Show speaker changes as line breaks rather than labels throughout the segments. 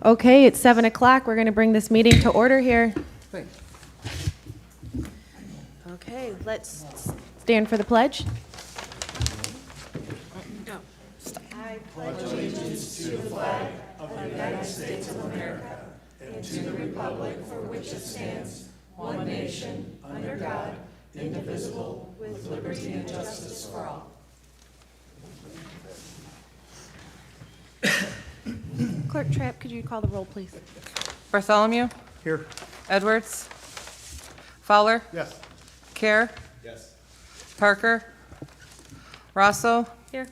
Okay, it's 7 o'clock. We're going to bring this meeting to order here.
Thanks.
Okay, let's stand for the pledge. Clerk Trapp, could you call the roll, please?
Bartholomew,
Here.
Edwards, Fowler,
Yes.
Kerr,
Yes.
Parker, Rosso,
Here.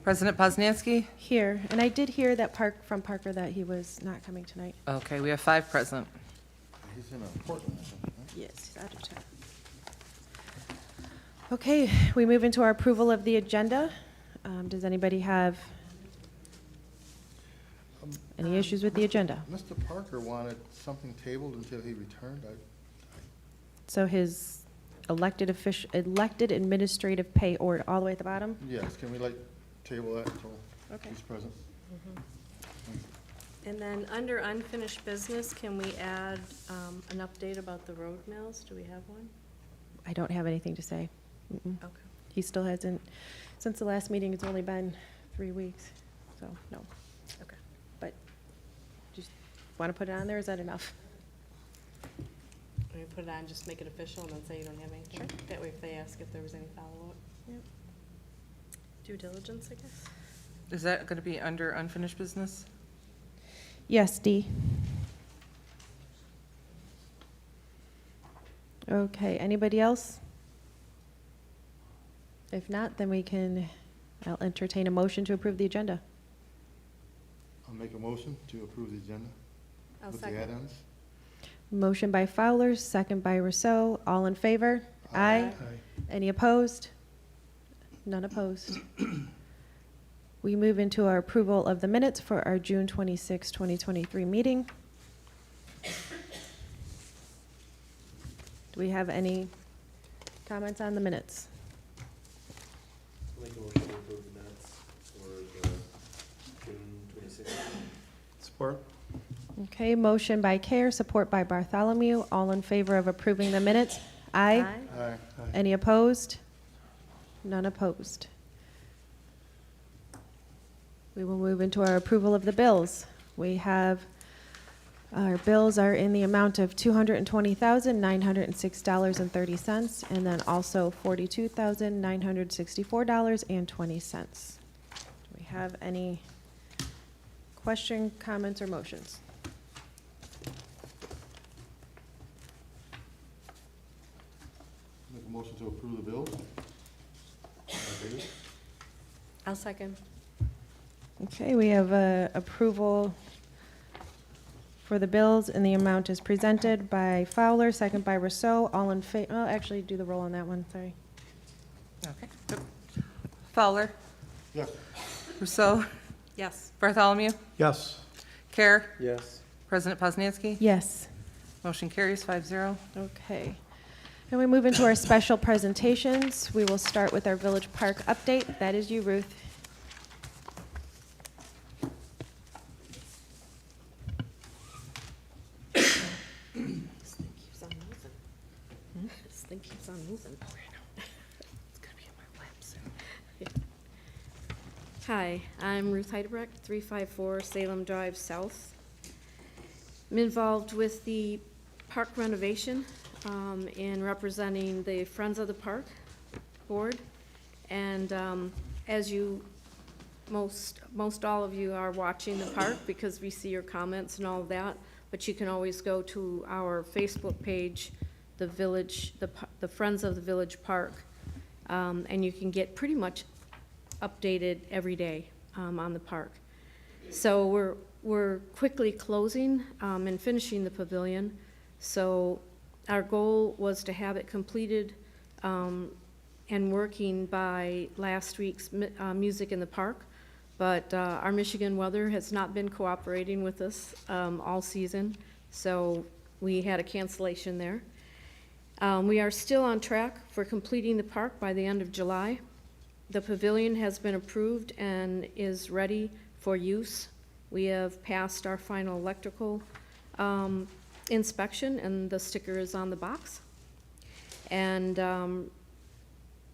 President Poznanski.
Here, and I did hear that from Parker that he was not coming tonight.
Okay, we have 5 present.
He's in Portland, I think, right?
Yes, he's out of town. Okay, we move into our approval of the agenda. Does anybody have any issues with the agenda?
Mr. Parker wanted something tabled until he returned.
So his elected administrative pay order, all the way at the bottom?
Yes, can we table that until
Okay.
he's present?
And then under unfinished business, can we add an update about the road mills? Do we have one?
I don't have anything to say. Mm-mm.
Okay.
He still hasn't, since the last meeting, it's only been 3 weeks, so, no.
Okay.
But, just want to put it on there, is that enough?
We put it on, just make it official and then say you don't have anything?
Sure.
That way if they ask if there was any follow-up.
Yep.
Due diligence, I guess?
Is that going to be under unfinished business?
Yes, Dee. Okay, anybody else? If not, then I'll entertain a motion to approve the agenda.
I'll make a motion to approve the agenda
I'll
with the
second.
add-ons.
Motion by Fowler, second by Rousseau. All in favor? Aye. Any opposed? None opposed. We move into our approval of the minutes for our June 26, 2023 meeting. Do we have any comments on the minutes?
Make a motion to approve the minutes for the June 26th.
Support?
Okay, motion by Care, support by Bartholomew. All in favor of approving the minutes? Aye.
Aye.
Any opposed? None opposed. We will move into our approval of the bills. We have, our bills are in the amount of $220,906.30, and then also $42,964.20. Do we have any question, comments, or motions?
Make a motion to approve the bills. Okay.
I'll second.
Okay, we have approval for the bills, and the amount is presented by Fowler, second by Rousseau. All in favor, oh, actually, do the roll on that one, sorry.
Okay. Fowler,
Yes.
Rousseau,
Yes.
Bartholomew,
Yes.
Kerr,
Yes.
President Poznanski.
Yes.
Motion carries 5-0.
Okay. And we move into our special presentations. We will start with our Village Park update. That is you, Ruth.
This thing keeps on moving. This thing keeps on moving.
It's going to be in my lap soon.
Hi, I'm Ruth Heidebrecht, 354 Salem Drive South. I'm involved with the park renovation in representing the Friends of the Park Board. And as you, most all of you are watching the park because we see your comments and all of that, but you can always go to our Facebook page, the Friends of the Village Park, and you can get pretty much updated every day on the park. So we're quickly closing and finishing the pavilion. So our goal was to have it completed and working by last week's Music in the Park. But our Michigan weather has not been cooperating with us all season, so we had a cancellation there. We are still on track for completing the park by the end of July. The pavilion has been approved and is ready for use We have passed our final electrical inspection, and the sticker is on the box. And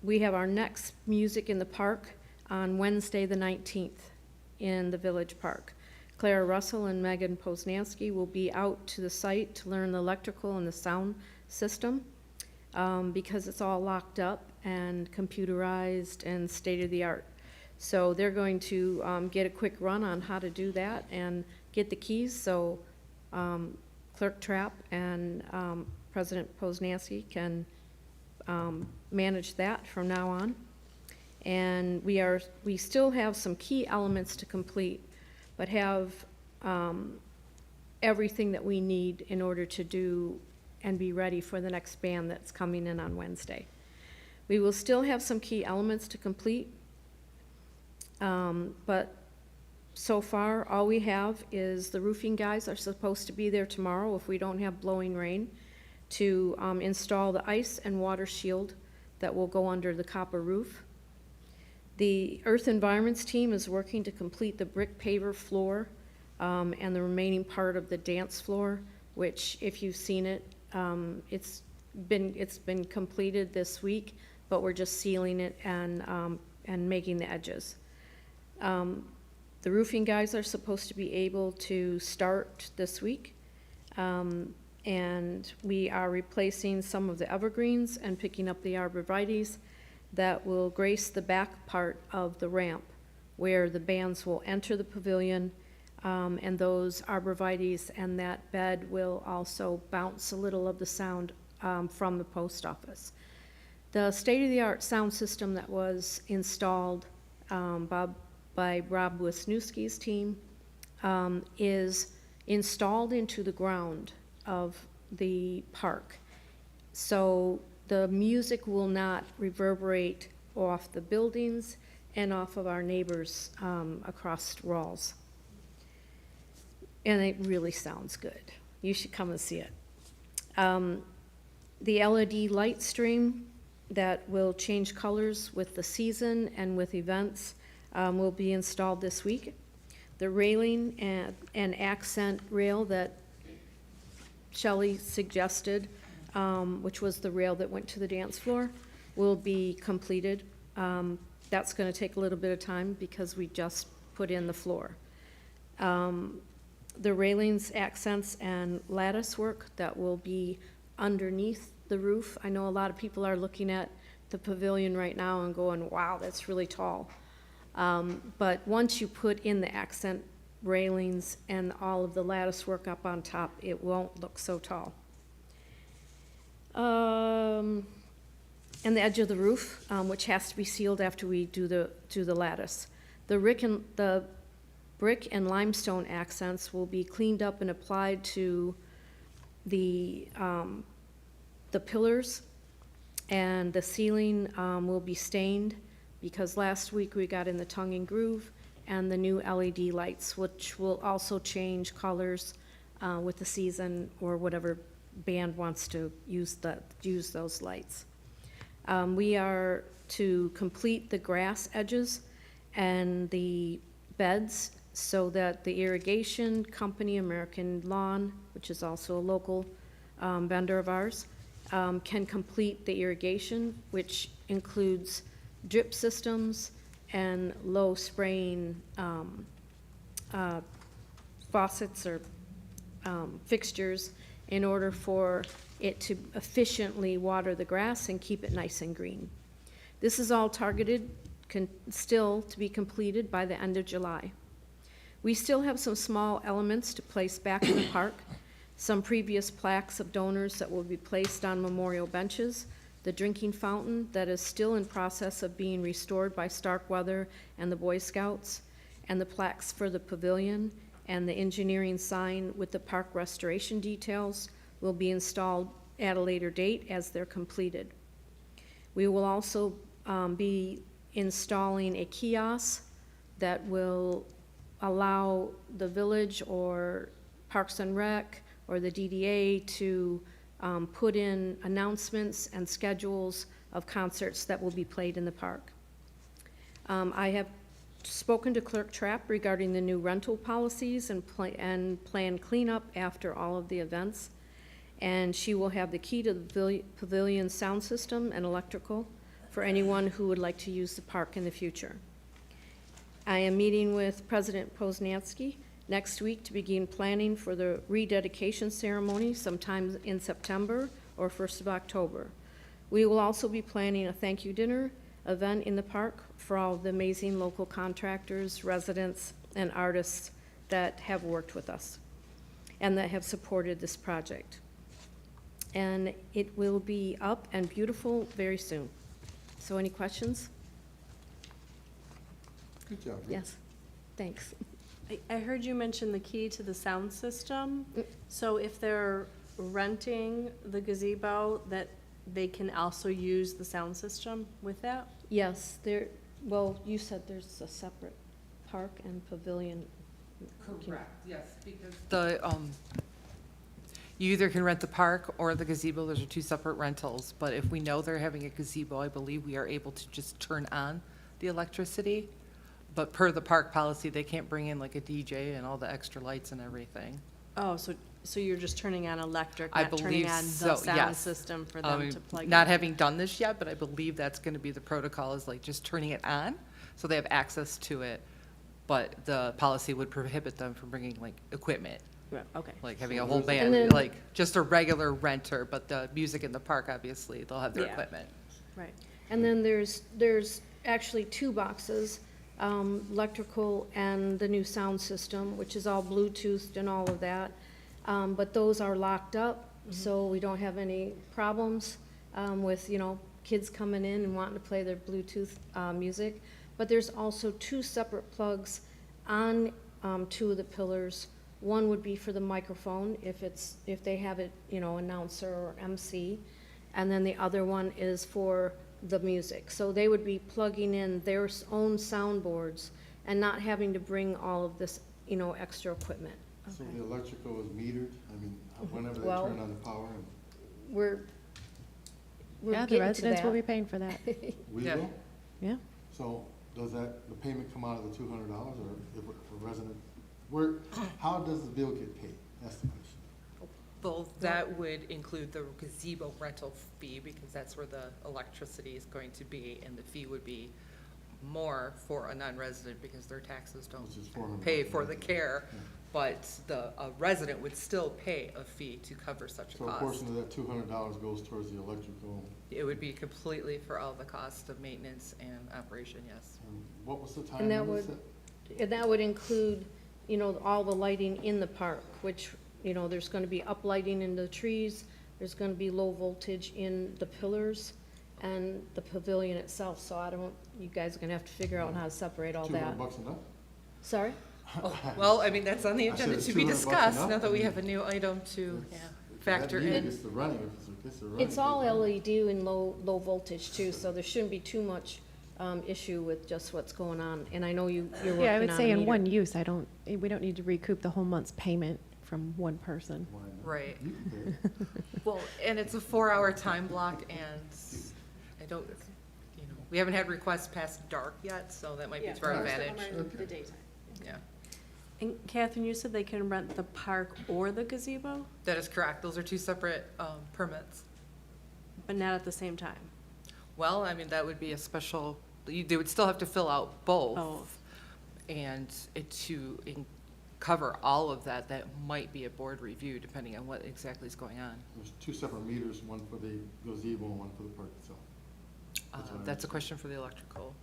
we have our next music in the park on Wednesday, the 19th, in the Village Park. Clara Russell and Megan Posnanski will be out to the site to learn the electrical and the sound system, because it's all locked up and computerized and state-of-the-art. So they're going to get a quick run on how to do that and get the keys, so Clerk Trapp and President Posnanski can manage that from now on. And we still have some key elements to complete, but have everything that we need in order to do and be ready for the next band that's coming in on Wednesday. We will still have some key elements to complete, but so far, all we have is the roofing guys are supposed to be there tomorrow, if we don't have blowing rain, to install the ice and water shield that will go under the copper roof. The Earth Environments team is working to complete the brick paver floor and the remaining part of the dance floor, which, if you've seen it, it's been completed this week, but we're just sealing it and making the edges. The roofing guys are supposed to be able to start this week, and we are replacing some of the evergreens and picking up the arborvitaes that will grace the back part of the ramp where the bands will enter the pavilion, and those arborvitaes and that bed will also bounce a little of the sound from the post office. The state-of-the-art sound system that was installed by Rob Wisniewski's team is installed into the ground of the park. So the music will not reverberate off the buildings and off of our neighbors across Rawls. And it really sounds good. You should come and see it. The LED light stream that will change colors with the season and with events will be installed this week. The railing and accent rail that Shelley suggested, which was the rail that went to the dance floor, will be completed. That's going to take a little bit of time because we just put in the floor. The railings, accents, and lattice work that will be underneath the roof. I know a lot of people are looking at the pavilion right now and going, wow, that's really tall. But once you put in the accent railings and all of the lattice work up on top, it won't look so tall. And the edge of the roof, which has to be sealed after we do the lattice. The brick and limestone accents will be cleaned up and applied to the pillars, and the ceiling will be stained because last week we got in the tongue and groove and the new LED lights, which will also change colors with the season or whatever band wants to use those lights. We are to complete the grass edges and the beds so that the irrigation company, American Lawn, which is also a local vendor of ours, can complete the irrigation, which includes drip systems and low spraying faucets or fixtures in order for it to efficiently water the grass and keep it nice and green. This is all targeted still to be completed by the end of July. We still have some small elements to place back in the park, some previous plaques of donors that will be placed on memorial benches, the drinking fountain that is still in process of being restored by Starkweather and the Boy Scouts, and the plaques for the pavilion, and the engineering sign with the park restoration details will be installed at a later date as they're completed. We will also be installing a kiosk that will allow the village or Parks and Rec or the DDA to put in announcements and schedules of concerts that will be played in the park. I have spoken to Clerk Trapp regarding the new rental policies and plan cleanup after all of the events. And she will have the key to the pavilion sound system and electrical for anyone who would like to use the park in the future. I am meeting with President Poznansky next week to begin planning for the rededication ceremony sometime in September or 1st of October. We will also be planning a thank you dinner event in the park for all the amazing local contractors, residents, and artists that have worked with us and that have supported this project. And it will be up and beautiful very soon. So any questions?
Good job. Rick.
Yes, thanks.
I heard you mention the key to the sound system.
Mm.
So if they're renting the gazebo, that they can also use the sound system with that?
Yes, well, you said there's a separate park and pavilion.
Correct, yes, because the, you either can rent the park or the gazebo, those are two separate rentals, but if we know they're having a gazebo, I believe we are able to just turn on the electricity. But per the park policy, they can't bring in like a DJ and all the extra lights and everything.
Oh, so you're just turning on electric,
I
not turning
believe
on
so,
the sound
yes.
system for
I
them
mean,
to plug in?
Not having done this yet, but I believe that's gonna be the protocol, is like just turning it on, so they have access to it. But the policy would prohibit them from bringing like equipment,
Right, okay.
like having
So
a whole
there's-
And then-
band, like just a regular renter, but the music in the park, obviously, they'll have their
Yeah.
equipment.
Right.
And then there's actually two boxes, electrical and the new sound system, which is all Bluetoothed and all of that. But those are locked up, so we don't have any problems with, kids coming in and wanting to play their Bluetooth music. But there's also two separate plugs on two of the pillars. One would be for the microphone, if they have it, announcer or MC. And then the other one is for the music. So they would be plugging in their own soundboards and not having to bring all of this, extra equipment.
So the electrical is metered, I mean, whenever they
Well-
turn on the power, and
We're
Yeah, the
getting to
residents will be
that.
paying for that.
we
Yeah.
will?
Yeah.
So does the payment come out of the $200, or if a resident, how does the bill get paid? That's the question.
Well, that would include the gazebo rental fee, because that's where the electricity is going to be, and the fee would be more for a non-resident, because their taxes don't
Which is $400.
pay for the care,
Yeah.
but a resident would still pay a fee to cover such a
So a
cost.
portion of that $200 goes towards the electrical,
It would be completely for all the cost of maintenance and operation, yes.
and what was the time
And that
limit
would-
set?
And that would include, all the lighting in the park, which, there's gonna be uplighting in the trees, there's gonna be low voltage in the pillars and the pavilion itself, so you guys are gonna have to figure out how to separate all that.
$200 enough?
Sorry?
Oh, well, I mean, that's on the
I said
agenda
it's
to be
$200
discussed,
enough.
now that we have a new item to factor
That meter
in.
gets the running, if it's the running.
It's all LED and low voltage too, so there shouldn't be too much, issue with just what's going on. And I know you're working on a
Yeah, I would say in
meter.
one use, we don't need to recoup the whole month's payment from one person.
Why not?
Right.
You can pay it.
Well, and it's a 4-hour time block, and I don't, we haven't had requests past dark yet, so that might be to our advantage.
Okay.
Yeah,
And Catherine, you said they can rent the park or the gazebo,
that is correct. Those are two separate permits.
but not at the same time?
Well, I mean, that would be a special, they would still have to fill out both.
Both.
And cover all of that, that might be a board review, depending on what exactly is going on.
There's two separate meters, one for the gazebo and one for the park itself. That's what I
That's a question for the electrical.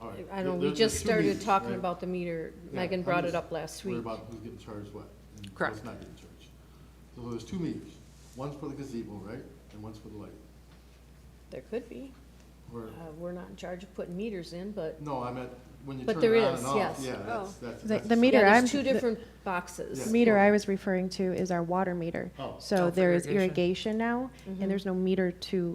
All right.
I know, we
There's
just
two
started
meters,
talking
right?
about the meter.
Yeah,
Megan
I'm
brought it
just
up last
worried
week.
about who's getting charged what, and
Correct.
what's not getting charged. So there's two meters, one's for the gazebo, right, and one's for the light.
There could be.
Or,
We're not in charge of putting meters in, but,
no, I meant when you
But
turn
there
it on
is,
and off,
yes.
yeah,
Oh.
that's.
The meter
yeah,
I'm.
there's two
the-
different boxes.
Yeah.
The meter I was referring to is our water meter.
Oh.
So
Oh, for
there is
irrigation.
irrigation now,
Mhm.
and there's no meter to,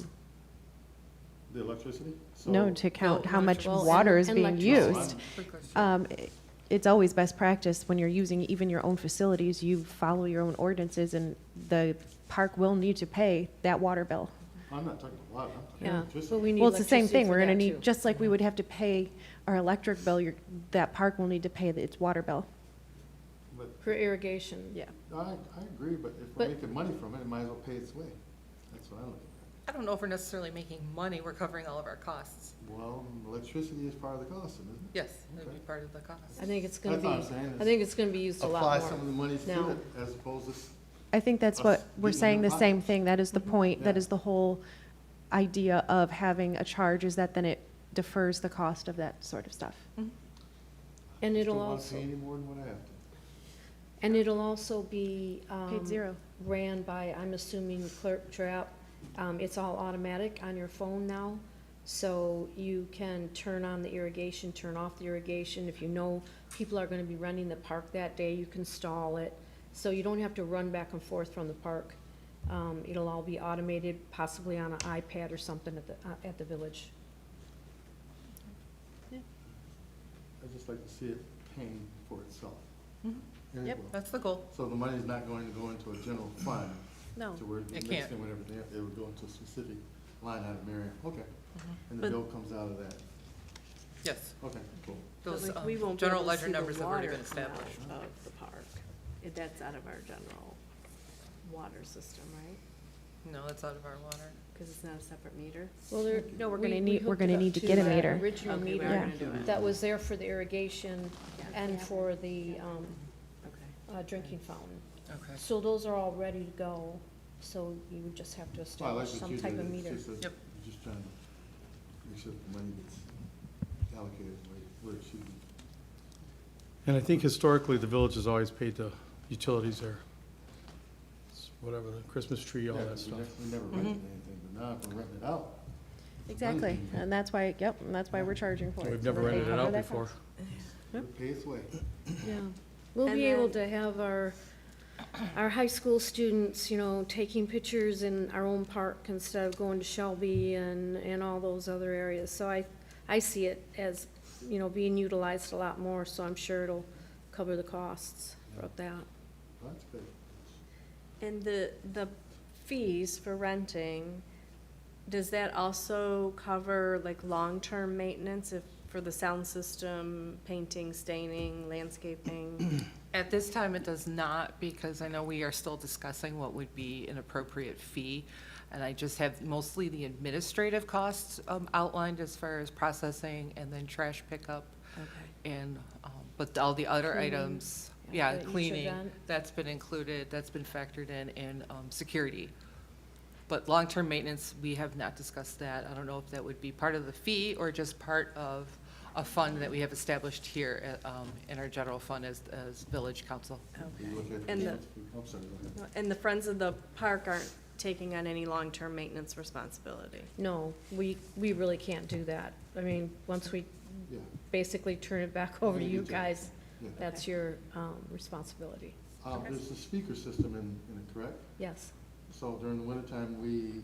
The electricity?
no,
So-
to count
Well,
how much
Well,
water is
and
being
electricity.
used.
Sprinklers.
It's always best practice when you're using even your own facilities, you follow your own ordinances, and the park will need to pay that water bill.
I'm not talking about water, I'm talking
Yeah,
electricity.
but we need
Well, it's the same
electricity
thing.
for
We're gonna
that,
need,
too.
just like we would have to pay our electric bill, that park will need to pay its water bill.
But
For irrigation.
Yeah.
I agree, but if we're
But-
making money from it, it might as well pay its way. That's what I look
I don't know if we're necessarily making money, we're covering all of our costs.
at. Well, electricity is part of the cost, isn't it?
Yes, it would be
Okay.
part of the cost.
I think it's gonna
That's
be,
what I'm saying,
I think it's gonna be used a lot
Apply some of the
more.
monies
now.
to it as opposed to,
I think that's
Us
what, we're
getting
saying
new
the same
projects.
thing. That is the point. That
Yeah.
is the whole idea of having a charge, is that then it defers the cost of that sort of stuff.
And
don't
it'll
want to
also,
pay any more than what I have to.
and it'll also be,
Paid zero.
ran by, I'm assuming Clerk Trap. It's all automatic on your phone now, so you can turn on the irrigation, turn off the irrigation. If you know people are gonna be running the park that day, you can stall it. So you don't have to run back and forth from the park. It'll all be automated, possibly on an iPad or something at the village.
I'd just like to see it paying for itself.
Mhm.
And it
Yep.
will.
That's the goal.
So the money's not going to go into a general fund
No.
to where
It
it
can't.
makes them whatever they, it would go into a specific line item area. Okay. And the
But-
bill comes out of that.
Yes,
Okay, cool.
But,
those
like, we won't be
general
able to
ledger
see the
numbers have already been
water come out
established.
Of the park. That's out of our general water system, right?
No, that's out of our water.
Because it's not a separate meter?
Well, there.
No, we're
we-
gonna
we
need, we're
hooked it
gonna
up
need to get a
that
meter.
Original
Okay, we
meter
are gonna do it.
that was there for the irrigation
Yeah.
and for the,
Okay.
drinking fountain.
Okay.
So those are all ready to go, so you would just have to
Well, I like
establish
what
some
you
type
did.
of
It's
meter.
just that
Yep.
you're just trying to make sure the money gets allocated where it should be.
And I think historically, the village has always paid the utilities there. It's whatever, the Christmas tree, all
Yeah,
that
'cause
stuff.
we never rented anything, but now if we're renting it out.
Exactly. And that's why, yep, and that's why we're charging for it.
We've
so
never
that they
rented it
cover
out
that
before.
cost.
It pay its way.
Yeah. We'll
And
be able
then-
to have our high school students, taking pictures in our own park instead of going to Shelby and all those other areas. So I see it as, being utilized a lot more, so I'm sure it'll cover the costs for that.
That's good.
And the fees for renting, does that also cover like long-term maintenance for the sound system, painting, staining, landscaping?
At this time, it does not, because I know we are still discussing what would be an appropriate fee. And I just have mostly the administrative costs outlined as far as processing and then trash pickup.
Okay.
And, but all the other
Cleaning,
items,
yeah,
yeah,
for each
cleaning,
event.
that's been included, that's been factored in, and security. But long-term maintenance, we have not discussed that. I don't know if that would be part of the fee or just part of a fund that we have established here at, in our general fund as village council.
You look at
And
the-
the-
I'm sorry, go ahead.
And the Friends of the Park aren't taking on any long-term maintenance responsibility?
No, we really can't do that. I mean, once we
Yeah,
basically turn it back over to you guys,
yeah.
that's your responsibility.
There's a speaker system in it, correct?
Yes.
So during the wintertime, we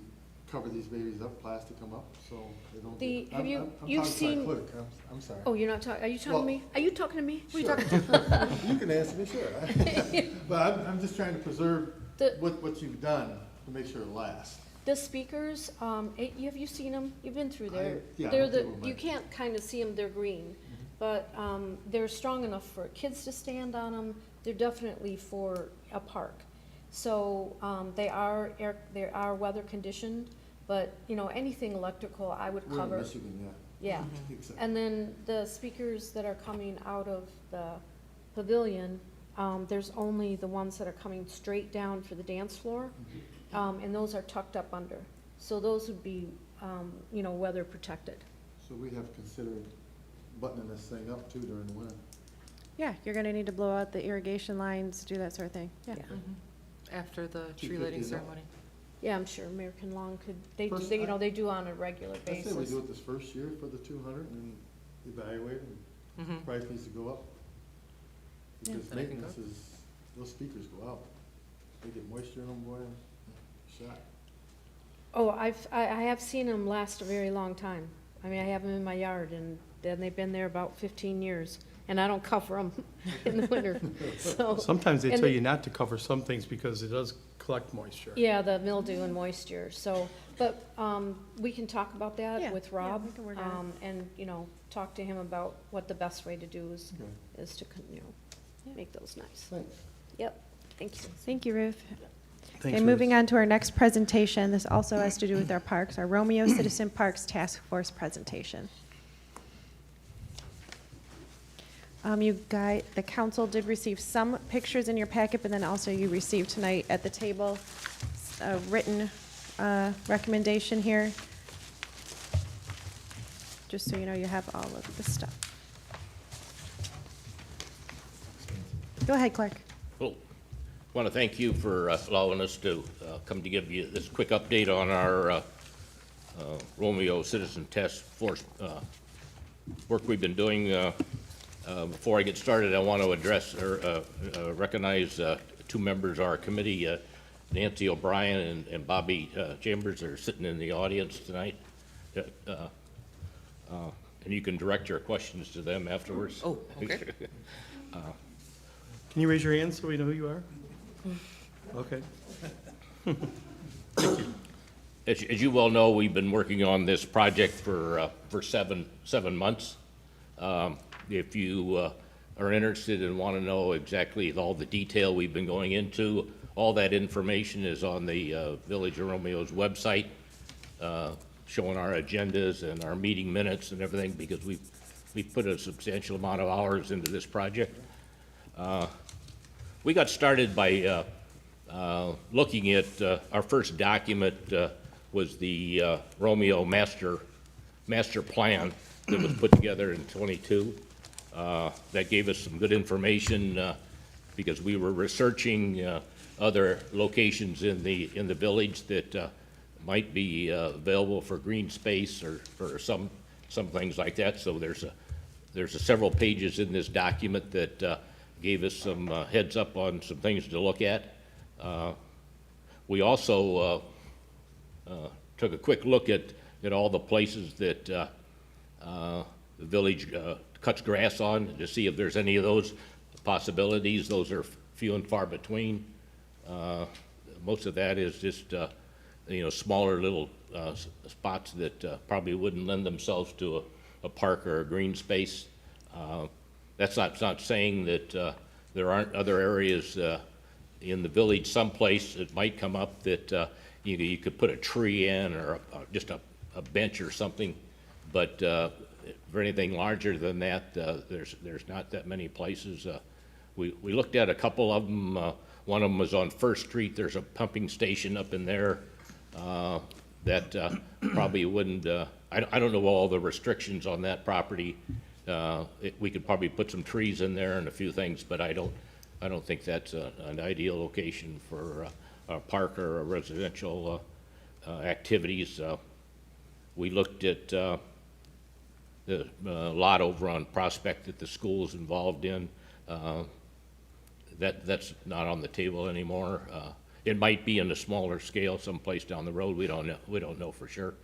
cover these babies up, plastic them up, so they don't
The-
get.
have you-
I'm
you've
talking
seen-
politic, I'm sorry.
Oh, you're not talking, are you talking
Well-
to me? Are you talking to me?
Sure. You can answer me, sure. But I'm just trying to preserve
The-
what you've done to make sure it lasts.
The speakers, have you seen them? You've been through there.
Yeah, I
They're
went
the,
through 'em,
you
right.
can't kind of see them, they're green. But they're strong enough for kids to stand on them. They're definitely for a park. So they are weather conditioned, but, anything electrical, I would
We're in
cover.
Michigan,
Yeah.
Exactly.
And then the speakers that are coming out of the pavilion, there's only the ones that are coming straight down for the dance floor. And those are tucked up under. So those would be, weather protected.
So we have considered buttoning this thing up too during the winter.
Yeah, you're gonna need to blow out the irrigation lines, do that sort of thing. Yeah.
After the tree
250
lighting
is up.
ceremony.
Yeah, I'm sure American Lawn could, they,
First,
they,
I-
they do on a regular
I say we
basis.
do it this first year for the 200 and evaluate, and
Mhm.
price needs to go up.
Yeah.
Because
Then it can
maintenance is, those speakers go out. They get moisture in them, boy, shot.
Oh, I have seen them last a very long time. I mean, I have them in my yard and then they've been there about 15 years. And I don't cover them in the winter, so.
Sometimes they
And
tell
the-
you not to cover some things because it does collect moisture.
Yeah, the mildew and moisture, so, but, we can talk about
Yeah,
that with
yeah,
Rob.
we can work on
And, you know, talk to him about what the best way to do is,
Okay.
is to, you
Yeah.
know, make those nice.
Thanks.
Yep, thank you.
Thank you, Ruth.
Thanks,
Okay, moving
Ruth.
on to our next presentation. This also has to do with our parks, our Romeo Citizen Parks Task Force presentation. The council did receive some pictures in your packet, but then also you received tonight at the table a written recommendation here. Just so you know, you have all of the stuff. Go ahead, Clark.
Well, I want to thank you for allowing us to come to give you this quick update on our Romeo Citizen Task Force work we've been doing. Before I get started, I want to address or recognize two members of our committee, Nancy O'Brien and Bobby Chambers, are sitting in the audience tonight. And you can direct your questions to them afterwards.
Oh, okay.
Can you raise your hand so we know who you are? Okay.
As you well know, we've been working on this project for 7 months. If you are interested and want to know exactly all the detail we've been going into, all that information is on the Village of Romeo's website, showing our agendas and our meeting minutes and everything, because we've put a substantial amount of hours into this project. We got started by looking at our first document was the Romeo master plan that was put together in '22. That gave us some good information because we were researching other locations in the village that might be available for green space or for some things like that. So there's several pages in this document that gave us some heads up on some things to look at. We also took a quick look at all the places that the village cuts grass on to see if there's any of those possibilities. Those are few and far between. Most of that is just smaller little spots that probably wouldn't lend themselves to a park or a green space. That's not saying that there aren't other areas in the village someplace that might come up that you could put a tree in or just a bench or something, but for anything larger than that, there's not that many places. We looked at a couple of them. One of them was on First Street. There's a pumping station up in there that probably wouldn't. I don't know all the restrictions on that property. We could probably put some trees in there and a few things, but I don't think that's an ideal location for a park or a residential activities. We looked at the lot over on Prospect that the school's involved in. That's not on the table anymore. It might be in a smaller scale someplace down the road. We don't know. We don't know for sure.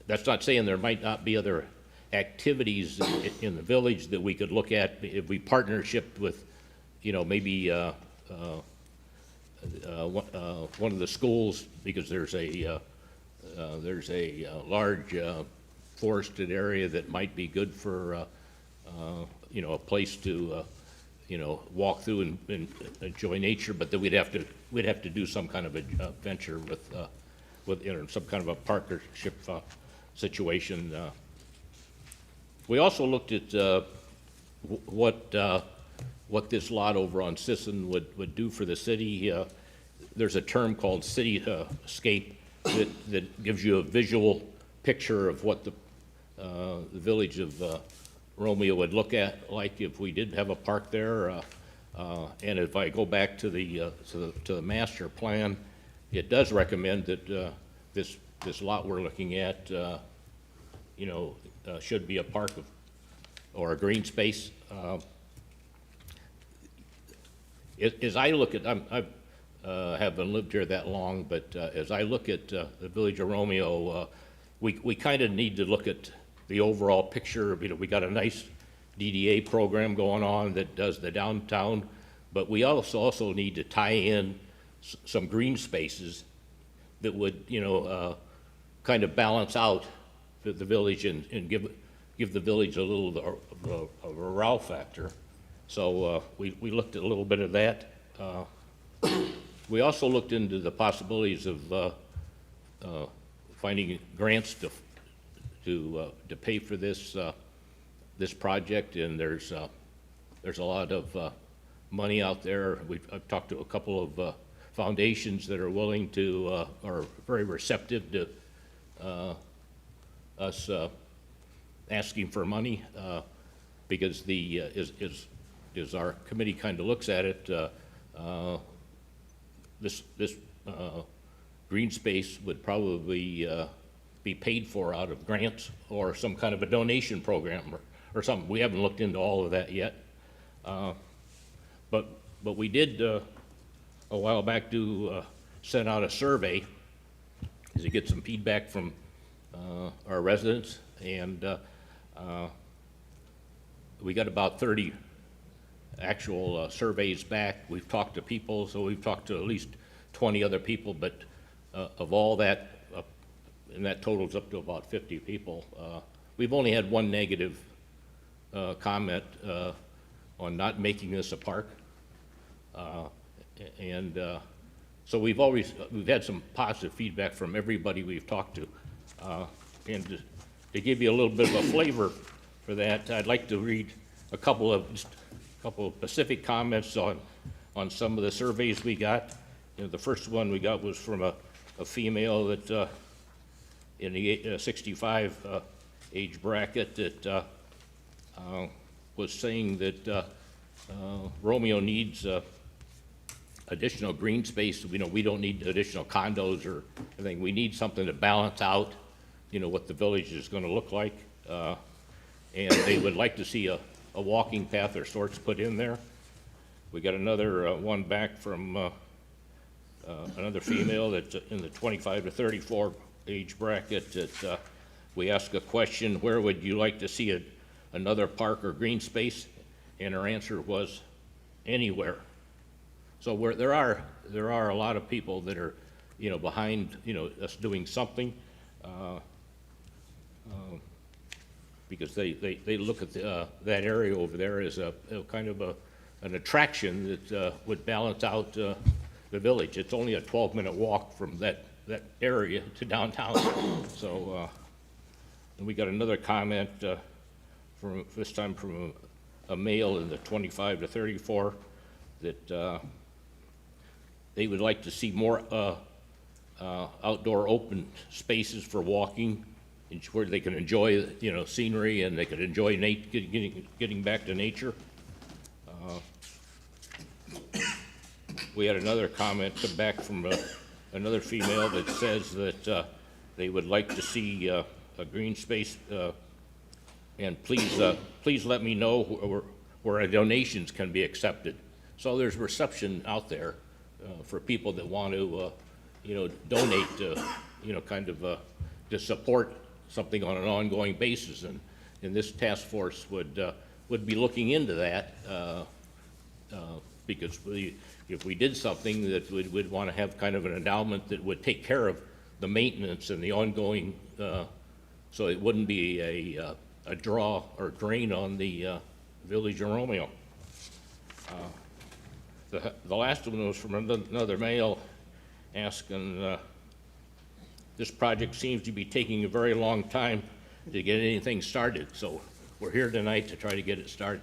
That's not saying there might not be other activities in the village that we could look at if we partnership with, maybe one of the schools, because there's a large forested area that might be good for a place to walk through and enjoy nature, but then we'd have to do some kind of a venture with some kind of a partnership situation. We also looked at what this lot over on Sisson would do for the city. There's a term called cityscape that gives you a visual picture of what the village of Romeo would look at like if we did have a park there. And if I go back to the master plan, it does recommend that this lot we're looking at, should be a park or a green space. As I look at, I haven't lived here that long, but as I look at the village of Romeo, we kind of need to look at the overall picture. We got a nice DDA program going on that does the downtown, but we also need to tie in some green spaces that would, kind of balance out the village and give the village a little of a wow factor. So we looked at a little bit of that. We also looked into the possibilities of finding grants to pay for this project, and there's a lot of money out there. I've talked to a couple of foundations that are willing to, are very receptive to us asking for money, because as our committee kind of looks at it, this green space would probably be paid for out of grants or some kind of a donation program or something. We haven't looked into all of that yet. But we did, a while back, send out a survey to get some feedback from our residents, and we got about 30 actual surveys back. We've talked to people, so we've talked to at least 20 other people, but of all that, and that totals up to about 50 people, we've only had one negative comment on not making this a park. So we've had some positive feedback from everybody we've talked to. And to give you a little bit of a flavor for that, I'd like to read a couple of specific comments on some of the surveys we got. The first one we got was from a female that in the 65 age bracket that was saying that Romeo needs additional green space. We don't need additional condos or anything. We need something to balance out, what the village is going to look like. And they would like to see a walking path or sorts put in there. We got another one back from another female that's in the 25 to 34 age bracket that we asked a question, where would you like to see another park or green space? And her answer was anywhere. So there are a lot of people that are, behind, us doing something, because they look at that area over there as a kind of an attraction that would balance out the village. It's only a 12-minute walk from that area to downtown. So, and we got another comment from this time from a male in the 25 to 34 that they would like to see more outdoor open spaces for walking, where they can enjoy, scenery, and they can enjoy getting back to nature. We had another comment come back from another female that says that they would like to see a green space, and please let me know where donations can be accepted. So there's reception out there for people that want to, donate to, to support something on an ongoing basis, and this task force would be looking into that, because if we did something that we'd want to have kind of an endowment that would take care of the maintenance and the ongoing, so it wouldn't be a draw or drain on the village of Romeo. The last one was from another male asking, this project seems to be taking a very long time to get anything started, so we're here tonight to try to get it started.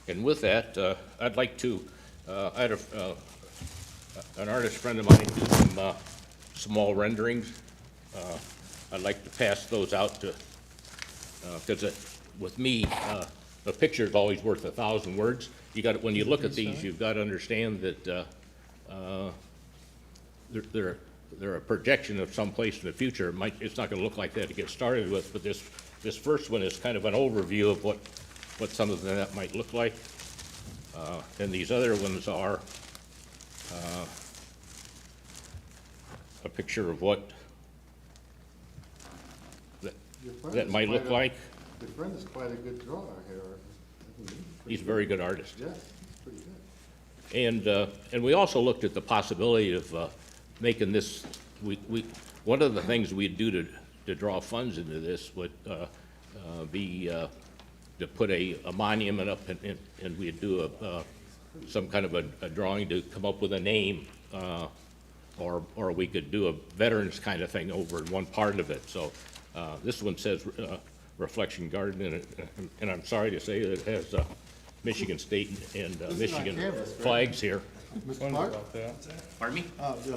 And with that, I'd like to, I had an artist friend of mine do some small renderings. I'd like to pass those out to, because with me, a picture is always worth 1,000 words. When you look at these, you've got to understand that they're a projection of someplace in the future. It's not going to look like that to get started with, but this first one is kind of an overview of what some of that might look like. And these other ones are a picture of what that might look like.
Your friend is quite a good drawer here. I think
He's a very good artist.
Yes, pretty good.
And we also looked at the possibility of making this, one of the things we'd do to draw funds into this would be to put a monument up, and we'd do some kind of a drawing to come up with a name, or we could do a veterans kind of thing over in one part of it. So this one says Reflection Garden in it, and I'm sorry to say that it has Michigan State and
is on
Michigan
canvas, right?
flags here.
Mr. Clark?
Pardon me?
Yeah.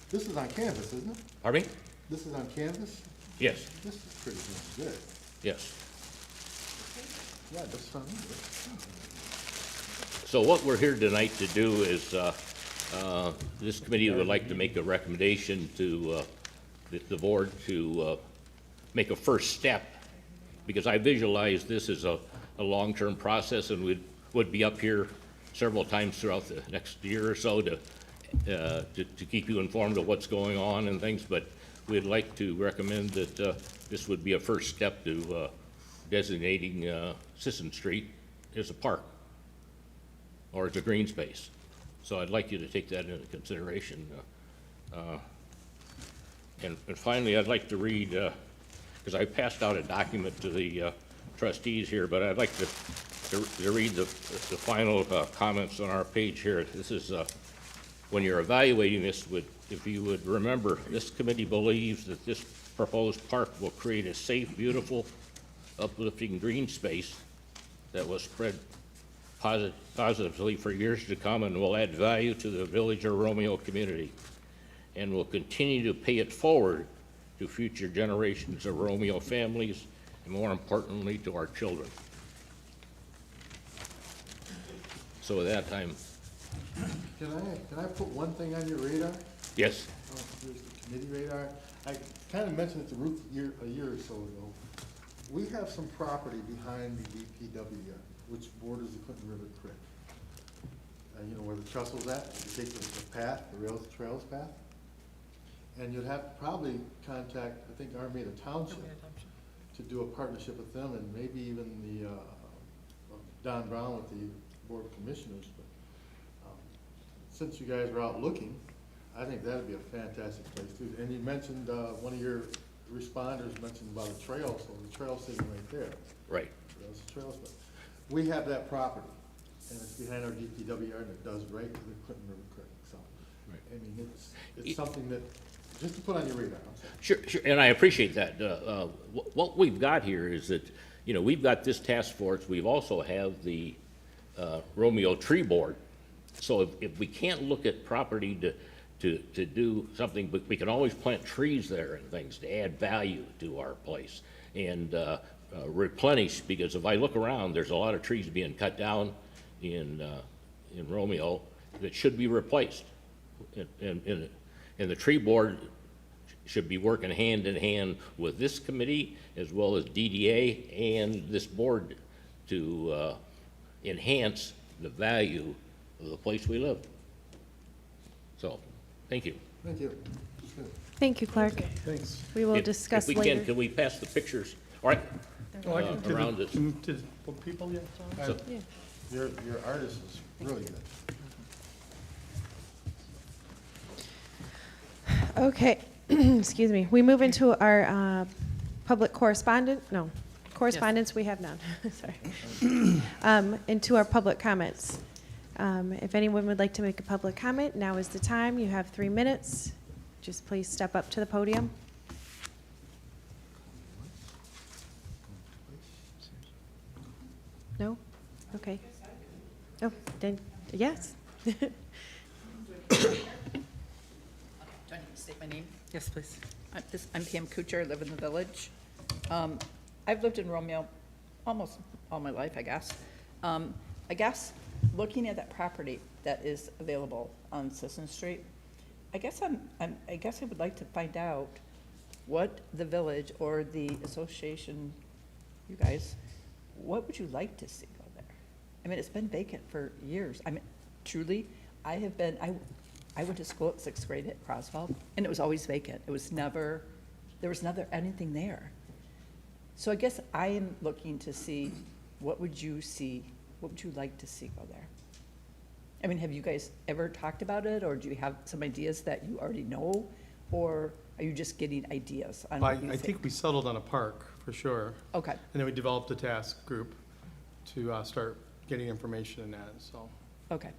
This is on canvas, isn't it?
Pardon me?
This is on canvas?
Yes,
This is pretty damn good.
yes.
Yeah, that's fun.
So what we're here tonight to do is, this committee would like to make a recommendation to the board to make a first step, because I visualize this as a long-term process, and would be up here several times throughout the next year or so to keep you informed of what's going on and things, but we'd like to recommend that this would be a first step to designating Sisson Street as a park or as a green space. So I'd like you to take that into consideration. And finally, I'd like to read, because I passed out a document to the trustees here, but I'd like to read the final comments on our page here. This is, when you're evaluating this, if you would remember, this committee believes that this proposed park will create a safe, beautiful, uplifting green space that will spread positively for years to come and will add value to the Village of Romeo community, and will continue to pay it forward to future generations of Romeo families, and more importantly, to our children. So with that,
Can I put one thing on your radar?
yes,
Here's the committee radar. I kind of mentioned it to Ruth a year or so ago. We have some property behind the DPW yard, which borders the Clinton River Creek. You know where the trestle's at? You take the path, the trails path. And you'd have to probably contact, I think, Armada Township to do a partnership with them, and maybe even the, Don Brown with the Board of Commissioners. But since you guys are out looking, I think that'd be a fantastic place too. And you mentioned, one of your responders mentioned about a trail, so the trail's sitting right there.
right.
There's trails, but we have that property, and it's behind our DPW yard, and it does right to the Clinton River Creek, so.
Right.
I mean, it's something that, just to put on your radar, I'm sorry.
Sure, and I appreciate that. What we've got here is that, you know, we've got this task force, we've also have the Romeo Tree Board. So if we can't look at property to do something, but we can always plant trees there and things to add value to our place and replenish, because if I look around, there's a lot of trees being cut down in Romeo that should be replaced. And the tree board should be working hand in hand with this committee as well as DDA and this board to enhance the value of the place we live. So, thank you.
Thank you.
Thank you, Clark.
Thanks.
We will
If
discuss
we
later.
can we pass the pictures? All right,
Oh, I can-
around this.
Did people yet?
So-
Yeah.
Your artist is really good.
Okay, excuse me. We move into our public correspondence, we have none, sorry. Into our public comments. If anyone would like to make a public comment, now is the time. You have 3 minutes. Just please step up to the podium. No? Okay. Oh, then, yes.
Do I need to state my name?
Yes, please.
I'm Pam Kuchar, I live in the village. I've lived in Romeo almost all my life, I guess. Looking at that property that is available on Sisson Street, I guess I would like to find out what the village or the association, you guys, what would you like to see go there? I mean, it's been vacant for years. I mean, truly, I went to school at 6th grade at Croswell, and it was always vacant. There was never anything there. So I guess I am looking to see, what would you like to see go there? I mean, have you guys ever talked about it, or do you have some ideas that you already know? Or are you just getting ideas on what you
I think we settled on a park, for sure.
Okay,
And then we developed a task group to start getting information in that, so
okay,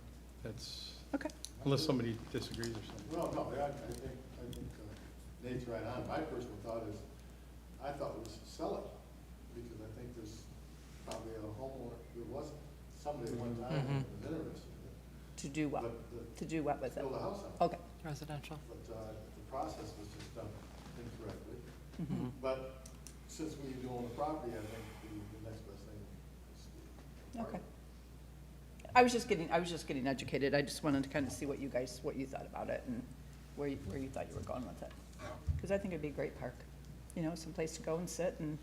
that's,
okay.
unless somebody disagrees or something.
Well, no, I think Nate's right on. My personal thought is, I thought we should sell it, because I think there's probably a homeowner, there was somebody at one time who was interested in it.
To do what? To do what with it?
Build a house on it.
Okay,
Residential.
But the process was just done incorrectly.
Mm-hmm.
But since we do own the property, I think the next best thing is the park.
okay. I was just getting educated. I just wanted to kind of see what you thought about it and where you thought you were going with it. Because I think it'd be a great park, you know, some place to go and sit, and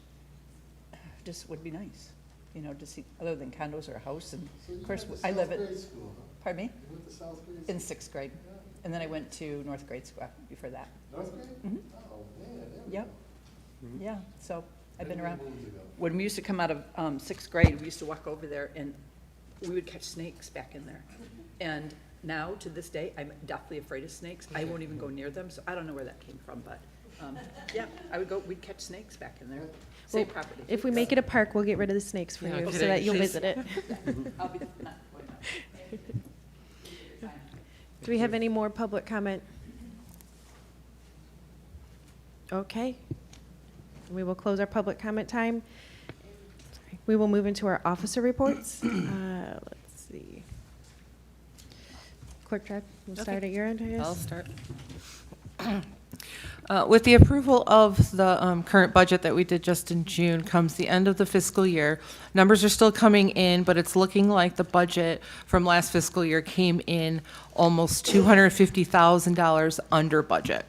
just would be nice, you know, to see, other than condos or a house. And
So you
of course,
went to
I live
South
at,
grade school, huh?
pardon me,
You went to South grade
in
school?
6th grade.
Yeah.
And then I went to North grade school before that.
North grade?
Mhm.
Oh, man, there we
Yep.
go.
Yeah, so I've been
Many
around.
moons ago.
When we used to come out of 6th grade, we used to walk over there and we would catch snakes back in there. And now, to this day, I'm deathly afraid of snakes. I won't even go near them, so I don't know where that came from, but, yeah, we'd catch snakes back in there. Same property.
If we make it a park, we'll get rid of the snakes for
Yeah,
you, so
kidding.
that you'll
Please.
visit it.
I'll be not going up.
Do we have any more public comment? Okay. We will close our public comment time. Sorry. We will move into our officer reports. Let's see. Clerk Tread, we'll start
Okay.
at your end, I
I'll
guess.
start. With the approval of the current budget that we did just in June comes the end of the fiscal year. Numbers are still coming in, but it's looking like the budget from last fiscal year came in almost $250,000 under budget.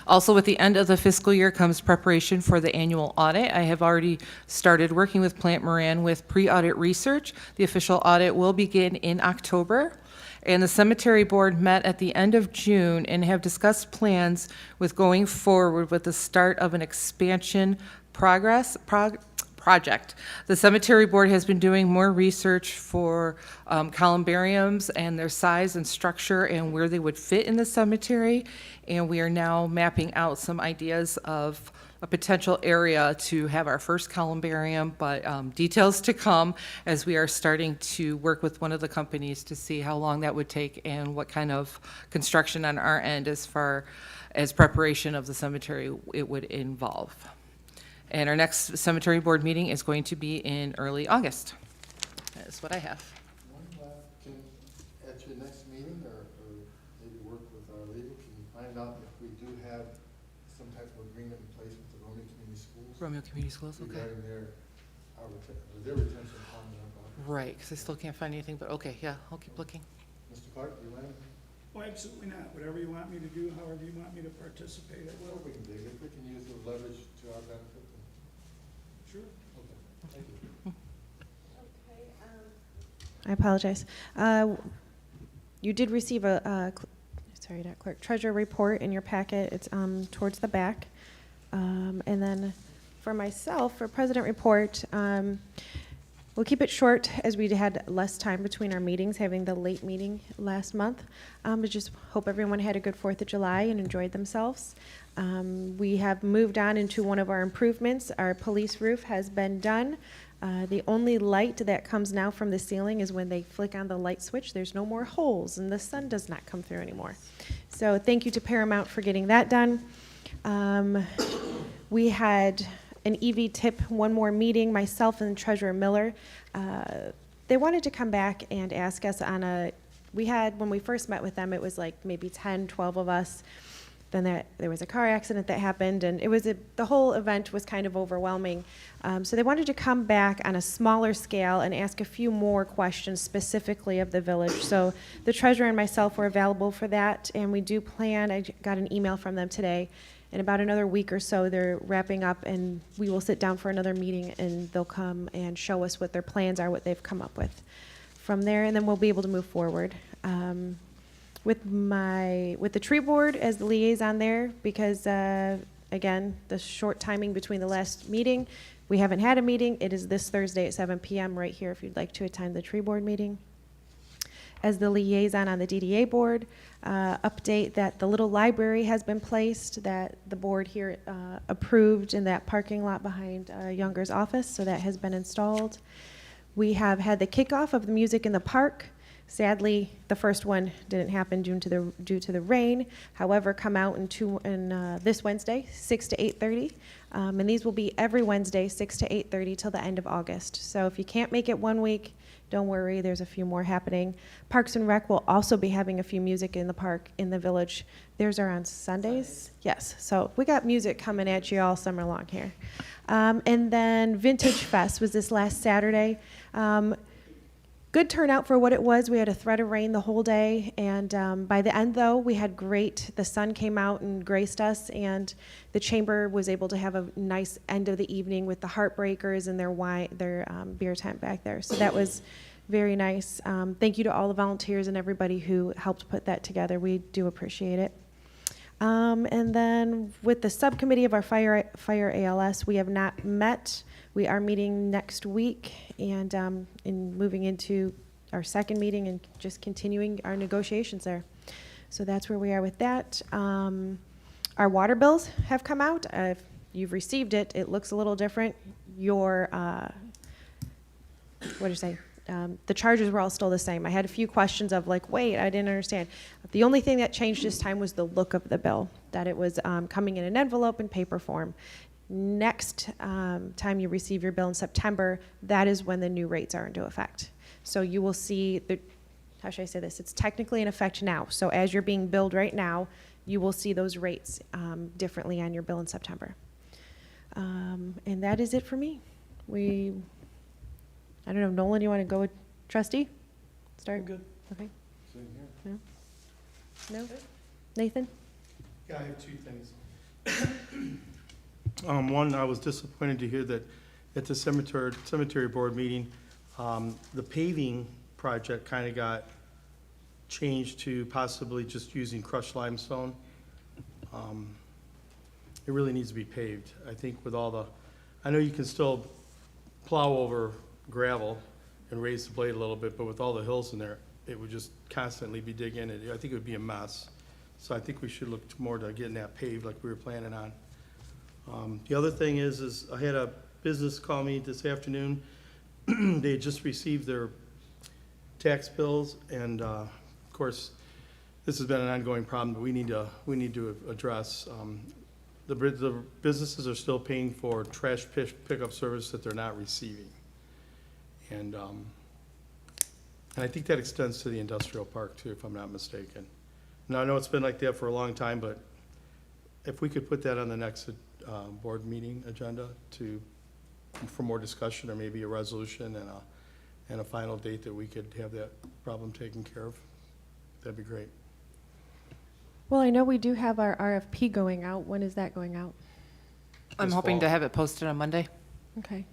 Also, with the end of the fiscal year comes preparation for the annual audit. I have already started working with Plant Moran with pre-audit research. The official audit will begin in October. And the cemetery board met at the end of June and have discussed plans with going forward with the start of an expansion project. The cemetery board has been doing more research for columbariums and their size and structure and where they would fit in the cemetery. And we are now mapping out some ideas of a potential area to have our first columbarium, but details to come as we are starting to work with one of the companies to see how long that would take and what kind of construction on our end as far as preparation of the cemetery it would involve. And our next cemetery board meeting is going to be in early August. That is what I have.
At your next meeting, or maybe work with our legal, can you find out if we do have some type of agreement in place with the Romeo Community Schools?
Romeo Community Schools, okay.
Regarding their retention fund and our property.
Right, because I still can't find anything, but okay, yeah, I'll keep looking.
Mr. Clark, do you mind?
Oh, absolutely not. Whatever you want me to do, however you want me to participate, I
Well,
will.
we can dig, if we can use the leverage to our benefit, then,
Sure.
okay, thank you.
I apologize. You did receive sorry, not clerk, treasurer report in your packet. It's towards the back. And then for myself, for president report, we'll keep it short as we had less time between our meetings, having the late meeting last month. But just hope everyone had a good 4th of July and enjoyed themselves. We have moved on into one of our improvements. Our police roof has been done. The only light that comes now from the ceiling is when they flick on the light switch. There's no more holes, and the sun does not come through anymore. So thank you to Paramount for getting that done. We had an EV tip, one more meeting, myself and Treasurer Miller. They wanted to come back and ask us on we had, when we first met with them, it was like maybe 10, 12 of us. Then there was a car accident that happened, and the whole event was kind of overwhelming. So they wanted to come back on a smaller scale and ask a few more questions specifically of the village. So the treasurer and myself were available for that, and we do plan, I got an email from them today, in about another week or so they're wrapping up, and we will sit down for another meeting, and they'll come and show us what their plans are, what they've come up with from there, and then we'll be able to move forward. With the tree board as the liaison there, because I again, the short timing between the last meeting. We haven't had a meeting. It is this Thursday at 7 p.m. right here if you'd like to attend the tree board meeting. As the liaison on the DDA board, update that the little library has been placed that the board here approved in that parking lot behind Younger's office, so that has been installed. We have had the kickoff of the music in the park. Sadly, the first one didn't happen due to the rain. However, come out this Wednesday, 6 to 8:30. And these will be every Wednesday, 6 to 8:30 till the end of August. So if you can't make it one week, don't worry, there's a few more happening. Parks and Rec will also be having a few music in the park in the village. Theirs are on Sundays? Yes, so we got music coming at you all summer long here. And then Vintage Fest was this last Saturday. Good turnout for what it was. We had a threat of rain the whole day, and by the end, though, we had the sun came out and graced us, and the chamber was able to have a nice end of the evening with the Heartbreakers and their beer tent back there. So that was very nice. Thank you to all the volunteers and everybody who helped put that together. We do appreciate it. And then with the subcommittee of our fire ALS, we have not met. We are meeting next week and moving into our second meeting and just continuing our negotiations there. So that's where we are with that. Our water bills have come out. If you've received it, it looks a little different. The charges were all still the same. I had a few questions of like, wait, I didn't understand. The only thing that changed this time was the look of the bill, that it was coming in an envelope in paper form. Next time you receive your bill in September, that is when the new rates are into effect. So you will see, how should I say this? It's technically in effect now. So as you're being billed right now, you will see those rates differently on your bill in September. And that is it for me. I don't know, Nolan, you want to go with trustee? Start?
I'm good.
Okay.
Same here.
No? Nathan?
Yeah, I have two things. One, I was disappointed to hear that at the cemetery board meeting, the paving project kind of got changed to possibly just using crushed limestone. It really needs to be paved. I think with I know you can still plow over gravel and raise the blade a little bit, but with all the hills in there, it would just constantly be digging it. I think it would be a mess. So I think we should look more to getting that paved like we were planning on. The other thing is I had a business call me this afternoon. They had just received their tax bills, and of course, this has been an ongoing problem that we need to address. The businesses are still paying for trash pickup service that they're not receiving. And I think that extends to the industrial park too, if I'm not mistaken. Now, I know it's been like that for a long time, but if we could put that on the next board meeting agenda for more discussion, or maybe a resolution and a final date that we could have that problem taken care of, that'd be great.
Well, I know we do have our RFP going out. When is that going out?
I'm
This
hoping to
fall.
have it posted on Monday.
Okay.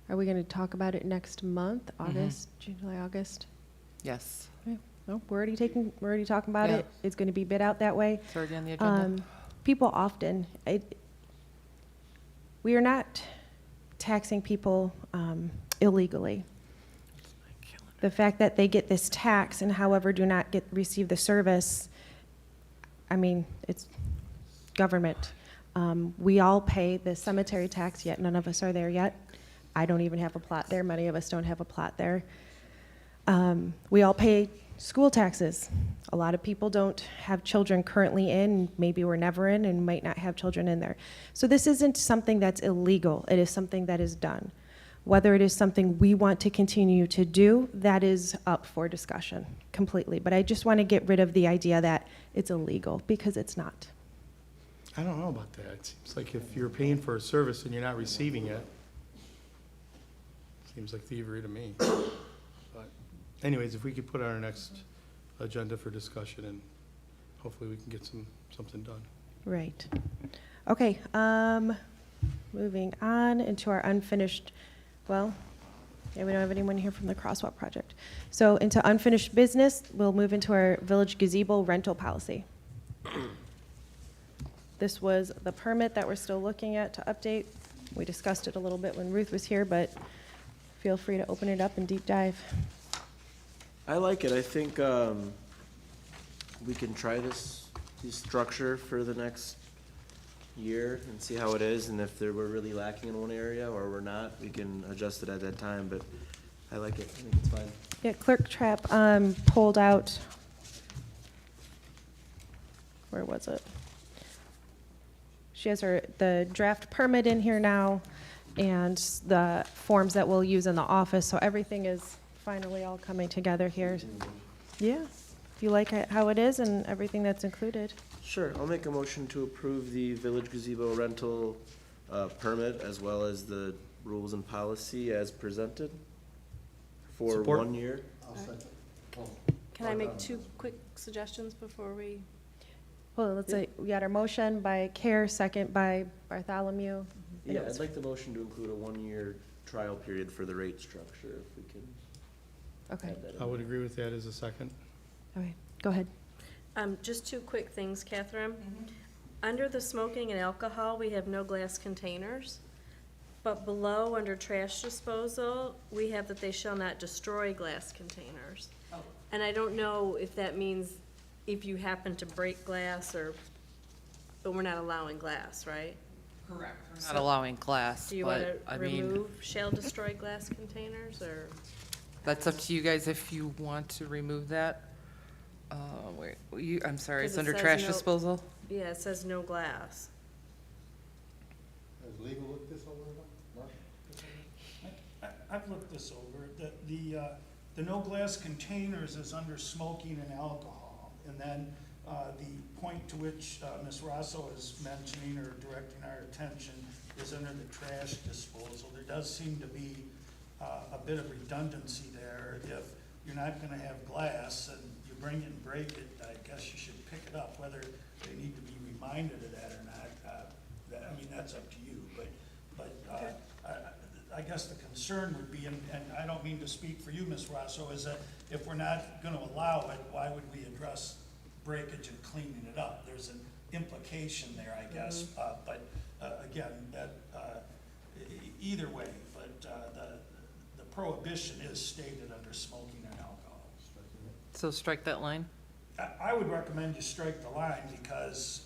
Are we going to talk about it next month, August, July, August?
Yes,
No, we're already talking about
Yeah.
it. It's going to be bid out that way.
it's already on the agenda.
People often, we are not taxing people illegally. The fact that they get this tax and however do not receive the service, I mean, it's government. We all pay the cemetery tax, yet none of us are there yet. I don't even have a plot there. Many of us don't have a plot there. We all pay school taxes. A lot of people don't have children currently in, maybe were never in, and might not have children in there. So this isn't something that's illegal. It is something that is done. Whether it is something we want to continue to do, that is up for discussion completely. But I just want to get rid of the idea that it's illegal, because it's not.
I don't know about that. It seems like if you're paying for a service and you're not receiving it, seems like thievery to me. But anyways, if we could put it on our next agenda for discussion, and hopefully we can get something done.
Right. Okay, moving on into our unfinished, well, yeah, we don't have anyone here from the Crosswalk Project. So into unfinished business, we'll move into our village gazebo rental policy. This was the permit that we're still looking at to update. We discussed it a little bit when Ruth was here, but feel free to open it up and deep dive.
I like it. I think we can try this structure for the next year and see how it is, and if we're really lacking in one area or we're not, we can adjust it at that time, but I like it. I think it's fine.
Yeah, Clerk Trapp pulled out, where was it? She has the draft permit in here now and the forms that we'll use in the office, so everything is finally all coming together here. Yeah, if you like it how it is and everything that's included.
Sure, I'll make a motion to approve the village gazebo rental permit as well as the rules and policy as presented for
Support.
1 year.
I'll second. Oh,
Can I make two quick suggestions before we?
Well, let's say, we got our motion by Care, second by Bartholomew. And
Yeah,
it was-
I'd like the motion to include a 1-year trial period for the rate structure, if we can
Okay,
add that in.
I would agree with that as a second.
okay, go ahead.
Just two quick things, Catherine. Under the smoking and alcohol, we have no glass containers. But below, under trash disposal, we have that they shall not destroy glass containers. And I don't know if that means if you happen to break glass but we're not allowing glass, right?
Correct. We're not allowing glass,
Do you want
but,
to
I mean,
remove shall destroy glass containers, or?
that's up to you guys if you want to remove that. I'm sorry,
'Cause
it's
it
under
says
trash
no-
disposal?
Yeah, it says no glass.
Has legal looked this over, Mark?
I've looked this over. The no glass containers is under smoking and alcohol. And then the point to which Ms. Rosso is mentioning or directing our attention is under the trash disposal. There does seem to be a bit of redundancy there. If you're not gonna have glass and you bring it and break it, I guess you should pick it up. Whether they need to be reminded of that or not, that's up to you. But I guess the concern would be, and I don't mean to speak for you, Ms. Rosso, is that if we're not gonna allow it, why would we address breakage and cleaning it up? There's an implication there, I guess, but again, either way, but the prohibition is stated under smoking and alcohol.
So strike that line?
I would recommend you strike the line, because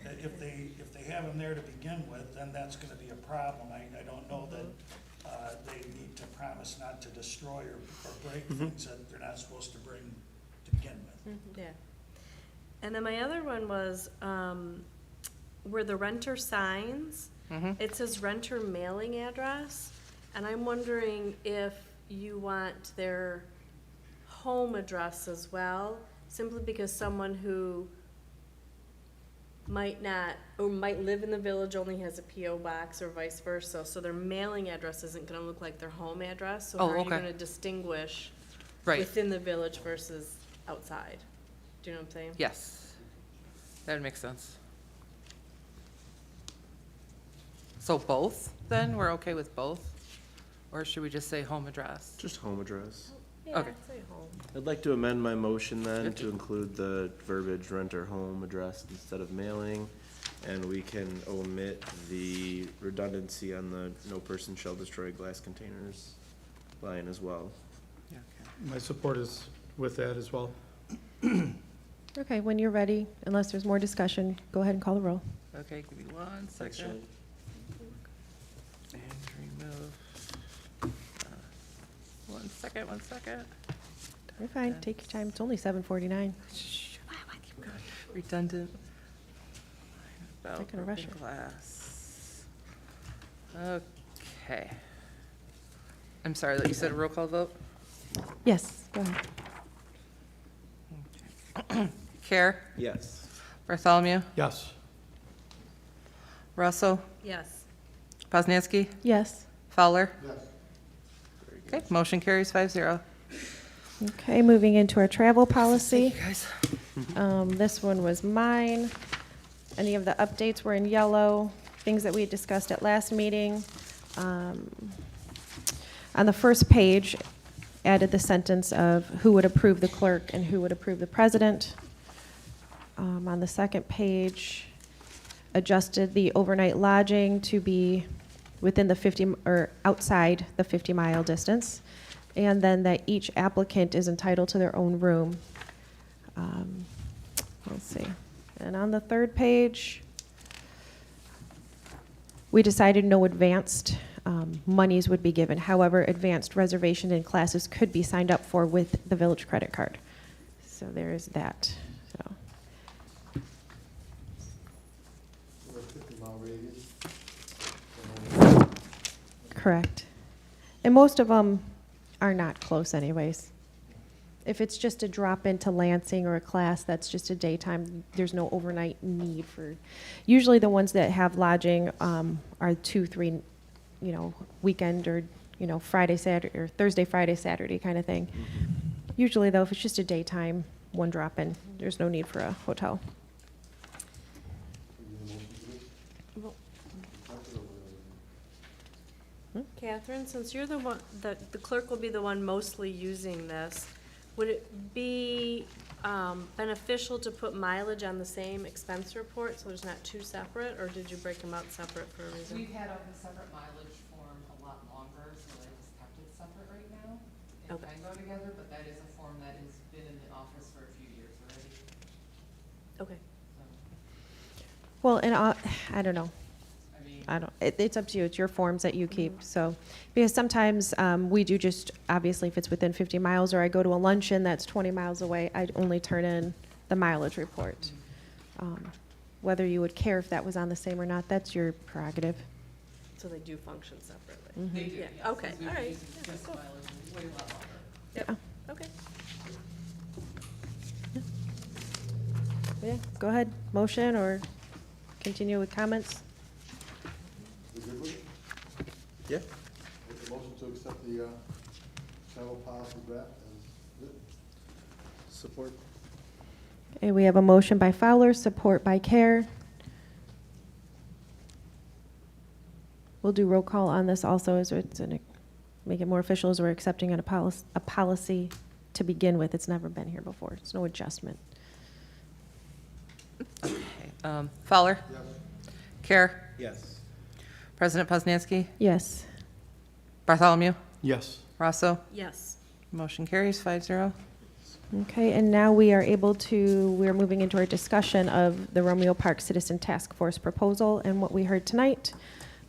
if they have them there to begin with, then that's gonna be a problem. I don't know that they need to promise not to destroy or break things that they're not supposed to bring to begin with.
Yeah. And then my other one was, where the renter signs, it says renter mailing address, and I'm wondering if you want their home address as well, simply because someone who might not, or might live in the village only has a PO box or vice versa, so their mailing address isn't gonna look like their home address, so how
Oh,
are you
okay.
gonna distinguish
Right,
within the village versus outside? Do you know what I'm saying?
yes. That would make sense. So both, then? We're okay with both? Or should we just say home address?
Just home address.
Yeah,
Okay.
I'd say home.
I'd like to amend my motion then to include the verbiage renter home address instead of mailing, and we can omit the redundancy on the no person shall destroy glass containers line as well.
Yeah, okay.
My support is with that as well.
Okay, when you're ready, unless there's more discussion, go ahead and call the roll.
Okay, give me one
Thanks,
second.
Shelley.
And remove. 1 second.
You're fine, take your time, it's only 7:49.
Redundant. About
Not gonna rush
broken
it.
glass. Okay. I'm sorry, that you said a roll call vote?
Yes, go ahead.
Care,
Yes.
Bartholomew,
Yes.
Russell,
Yes.
Poznanski,
Yes.
Fowler.
Yes.
Okay, motion carries 5-0.
Okay, moving into our travel policy.
Thank you, guys.
This one was mine. Any of the updates were in yellow, things that we had discussed at last meeting. On the first page, added the sentence of who would approve the clerk and who would approve the president. On the second page, adjusted the overnight lodging to be within the 50, or outside the 50-mile distance, and then that each applicant is entitled to their own room. Let's see. And on the third page, we decided no advanced monies would be given. However, advanced reservation and classes could be signed up for with the village credit card. So there is that. So.
We're 50-mile radius.
Correct. And most of them are not close anyways. If it's just a drop into Lansing or a class that's just a daytime, there's no overnight need for, usually the ones that have lodging are 2, 3, weekend or, Friday, Saturday, or Thursday, Friday, Saturday kind of thing. Usually though, if it's just a daytime, one drop in, there's no need for a hotel.
Catherine, since you're the one, the clerk will be the one mostly using this, would it be beneficial to put mileage on the same expense report, so there's not two separate, or did you break them out separate for a reason?
We've had a separate mileage form a lot longer, so I just kept it separate right now. It
Okay.
can go together, but that is a form that has been in the office for a few years already.
Okay.
So,
Well, and I don't know.
I mean,
It's up to you. It's your forms that you keep. So, because sometimes we do just, obviously, if it's within 50 miles, or I go to a luncheon that's 20 miles away, I only turn in the mileage report. Whether you would care if that was on the same or not, that's your prerogative.
So they do function separately?
they do,
Yeah,
yes,
okay,
because we've
all
been
right.
using
Yeah,
this
cool.
mileage way a lot longer.
Yep, okay.
Yeah, go ahead. Motion or continue with comments?
We good with it?
Yeah.
Make a motion to accept the travel policy draft as written.
Support.
Okay, we have a motion by Fowler, support by Care. We'll do roll call on this also, as it's make it more official, as we're accepting a policy to begin with. It's never been here before. It's no adjustment.
Fowler?
Yes.
Care?
Yes.
President Poznanski?
Yes.
Bartholomew?
Yes.
Rosso?
Yes.
Motion carries 5-0.
Okay, and now we're moving into our discussion of the Romeo Park Citizen Task Force proposal and what we heard tonight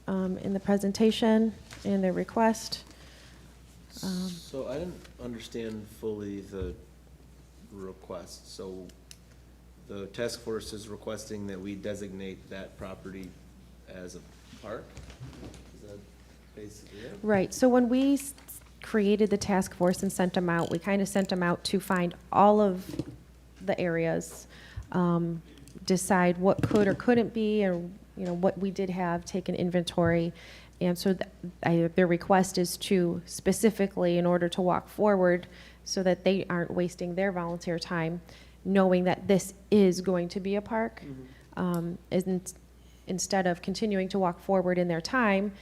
in the presentation and their request.
So I didn't understand fully the request. So the task force is requesting that we designate that property as a park? Is that basically it?
Right, so when we created the task force and sent them out, we kind of sent them out to find all of the areas, decide what could or couldn't be, or, what we did have, take an inventory. And so their request is to specifically, in order to walk forward, so that they aren't wasting their volunteer time, knowing that this is going to be a park, instead of continuing to walk forward in their time,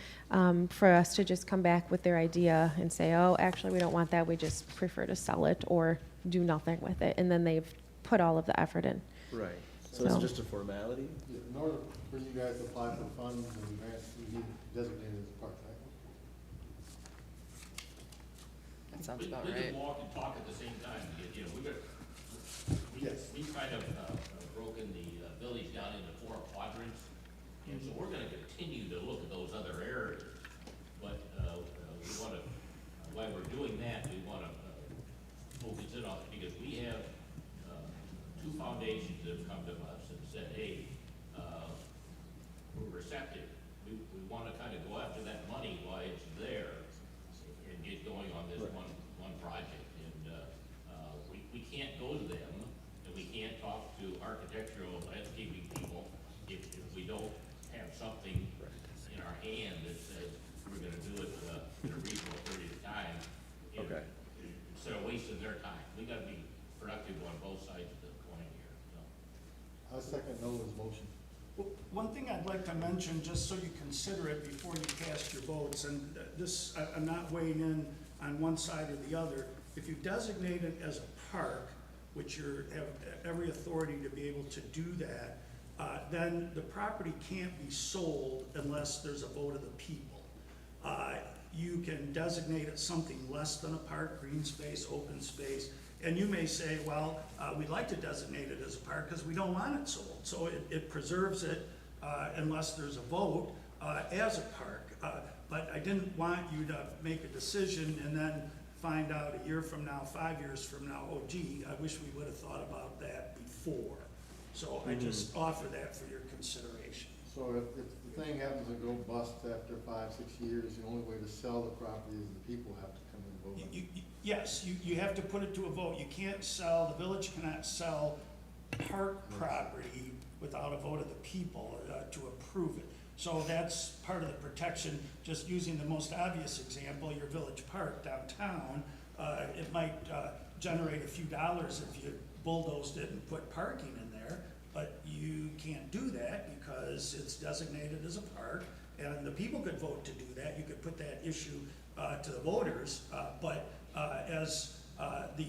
for us to just come back with their idea and say, oh, actually, we don't want that, we just prefer to sell it or do nothing with it. And then they've put all of the effort in.
Right. So it's
So-
just a formality?
Yeah, in order for you guys to apply for funds and grants, you need designated as a park, right?
That sounds about
We
right.
can walk and talk at the same time,
Yes.
we kind of broken the village down into 4 quadrants, and so we're gonna continue to look at those other areas. But, we wanna, while we're doing that, we wanna, focus in on it, because we have, 2 foundations that have come to us and said, hey, we're receptive. We wanna kind of go after that money while it's there and get going on this one project. And, we can't go to them, and we can't talk to architectural landscaping people if we don't have something in our hand that says we're gonna do it, in a reasonable period of time. And
Okay.
instead of wasting their time, we gotta be productive on both sides of the coin here, so.
I second Noah's motion.
Well, one thing I'd like to mention, just so you consider it before you cast your votes, and this, I'm not weighing in on one side or the other. If you designate it as a park, which have every authority to be able to do that, then the property can't be sold unless there's a vote of the people. You can designate it something less than a park, green space, open space, and you may say, well, we'd like to designate it as a park because we don't want it sold. So it preserves it unless there's a vote as a park. But I didn't want you to make a decision and then find out a year from now, 5 years from now, oh gee, I wish we would have thought about that before. So I just offer that for your consideration.
So if the thing happens to go bust after 5, 6 years, the only way to sell the property is the people have to come and vote on it.
Yes, you have to put it to a vote. You can't sell, the village cannot sell park property without a vote of the people to approve it. So that's part of the protection, just using the most obvious example, your village park downtown. It might generate a few dollars if you bulldozed it and put parking in there, but you can't do that because it's designated as a park, and the people could vote to do that. You could put that issue to the voters, but as the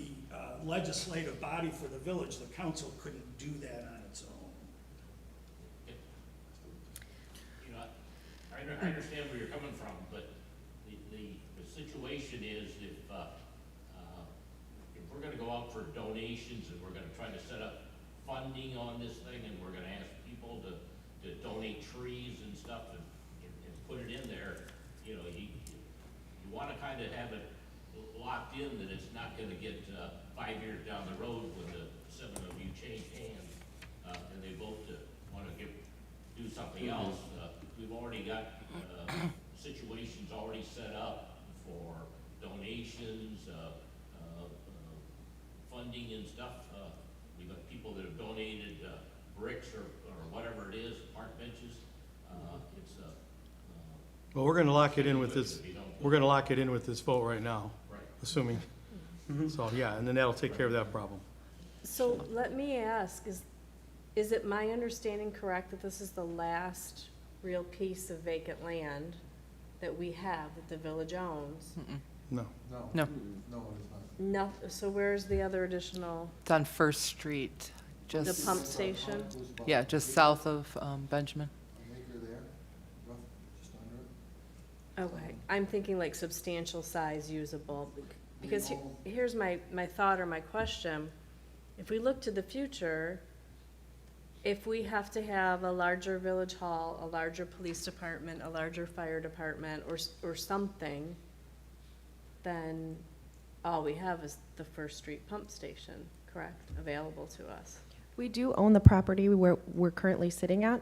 legislative body for the village, the council couldn't do that on its own.
You know, I understand where you're coming from, but the situation is if we're gonna go out for donations and we're gonna try to set up funding on this thing and we're gonna ask people to donate trees and stuff and put it in there, you know, you wanna kinda have it locked in that it's not gonna get 5 years down the road when the 7 of you change hands and they vote to wanna do something else. We've already got situations already set up for donations, funding and stuff. We've got people that have donated bricks or whatever it is, park benches. It's
Well, we're gonna lock it in with this, we're gonna lock it in with this vote right now,
right.
assuming. So, yeah, and then that'll take care of that problem.
So let me ask, is it my understanding correct that this is the last real piece of vacant land that we have that the village owns?
No.
No.
No.
No, it's not.
No, so where's the other additional,
It's on First Street,
the
just,
pump station?
It was about
yeah, just south of Benjamin.
an acre there, rough, just under it.
Okay, I'm thinking like substantial size usable, because here's my thought or my question. If we look to the future, if we have to have a larger village hall, a larger police department, a larger fire department, or something, then all we have is the First Street pump station, correct, available to us?
We do own the property where we're currently sitting at.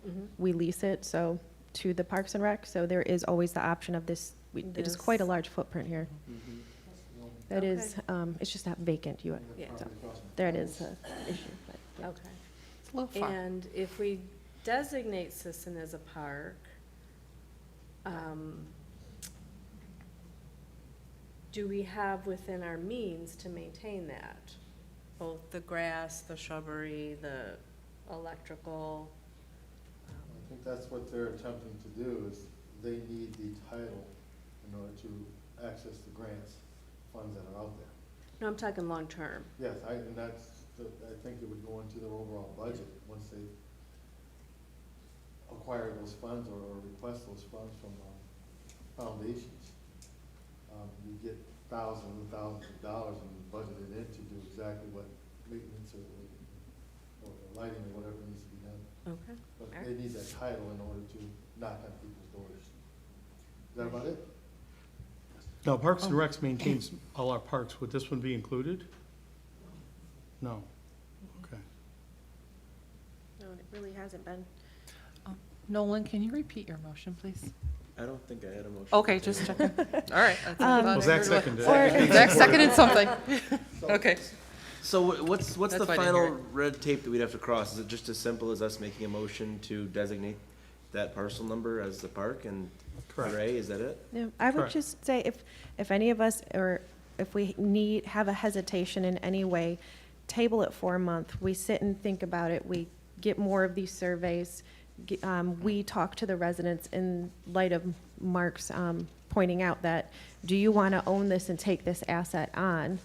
Mhm.
We lease it, so, to the Parks and Rec, so there is always the option of this. It is quite a large footprint here. That is, it's just not vacant,
And the
Yeah.
property across from
there it
Paul's.
is, issue, but, yeah.
Okay.
It's a little far.
And if we designate Sisson as a park, do we have within our means to maintain that? Both the grass, the shrubbery, the electrical?
I think that's what they're attempting to do, is they need the title in order to access the grants, funds that are out there.
No, I'm talking long-term.
Yes, and that's, I think it would go into their overall budget once they acquire those funds or request those funds from foundations. You get thousands and thousands of dollars and you budget it in to do exactly what maintenance or lighting or whatever needs to be done.
Okay.
But they need that title in order to knock on people's doors. Is that about it?
Now, Parks and Recs maintains all our parks. Would this one be included? No. Okay.
No, it really hasn't been.
Nolan, can you repeat your motion, please?
I don't think I had a motion.
Okay, just checking. All right. that's what I thought
Well,
I
Zach
heard.
seconded
Or-
it.
Zach seconded something. Okay.
So what's
That's
the
why I didn't hear
final red tape that we'd have to cross? Is it just as simple as us making a motion to designate that parcel number as the park and
Correct.
hooray, is that it?
Yeah, I would
Correct.
just say if any of us, or if we have a hesitation in any way, table it for a month. We sit and think about it. We get more of these surveys. We talk to the residents in light of Mark's pointing out that, do you want to own this and take this asset on?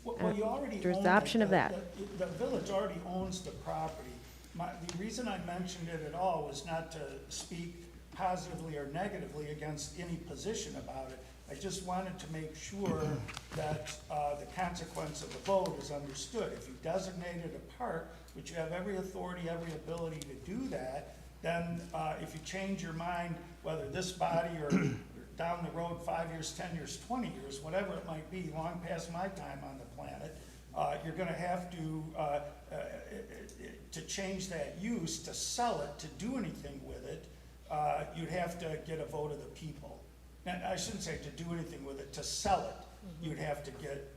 Well, you already
There's
own
the
it.
option of that.
The village already owns the property. The reason I mentioned it at all was not to speak positively or negatively against any position about it. I just wanted to make sure that the consequence of the vote is understood. If you designated a park, which you have every authority, every ability to do that, then if you change your mind, whether this body or down the road 5 years, 10 years, 20 years, whatever it might be, long past my time on the planet, you're gonna have to change that use, to sell it, to do anything with it, you'd have to get a vote of the people. Now, I shouldn't say to do anything with it, to sell it, you'd have to get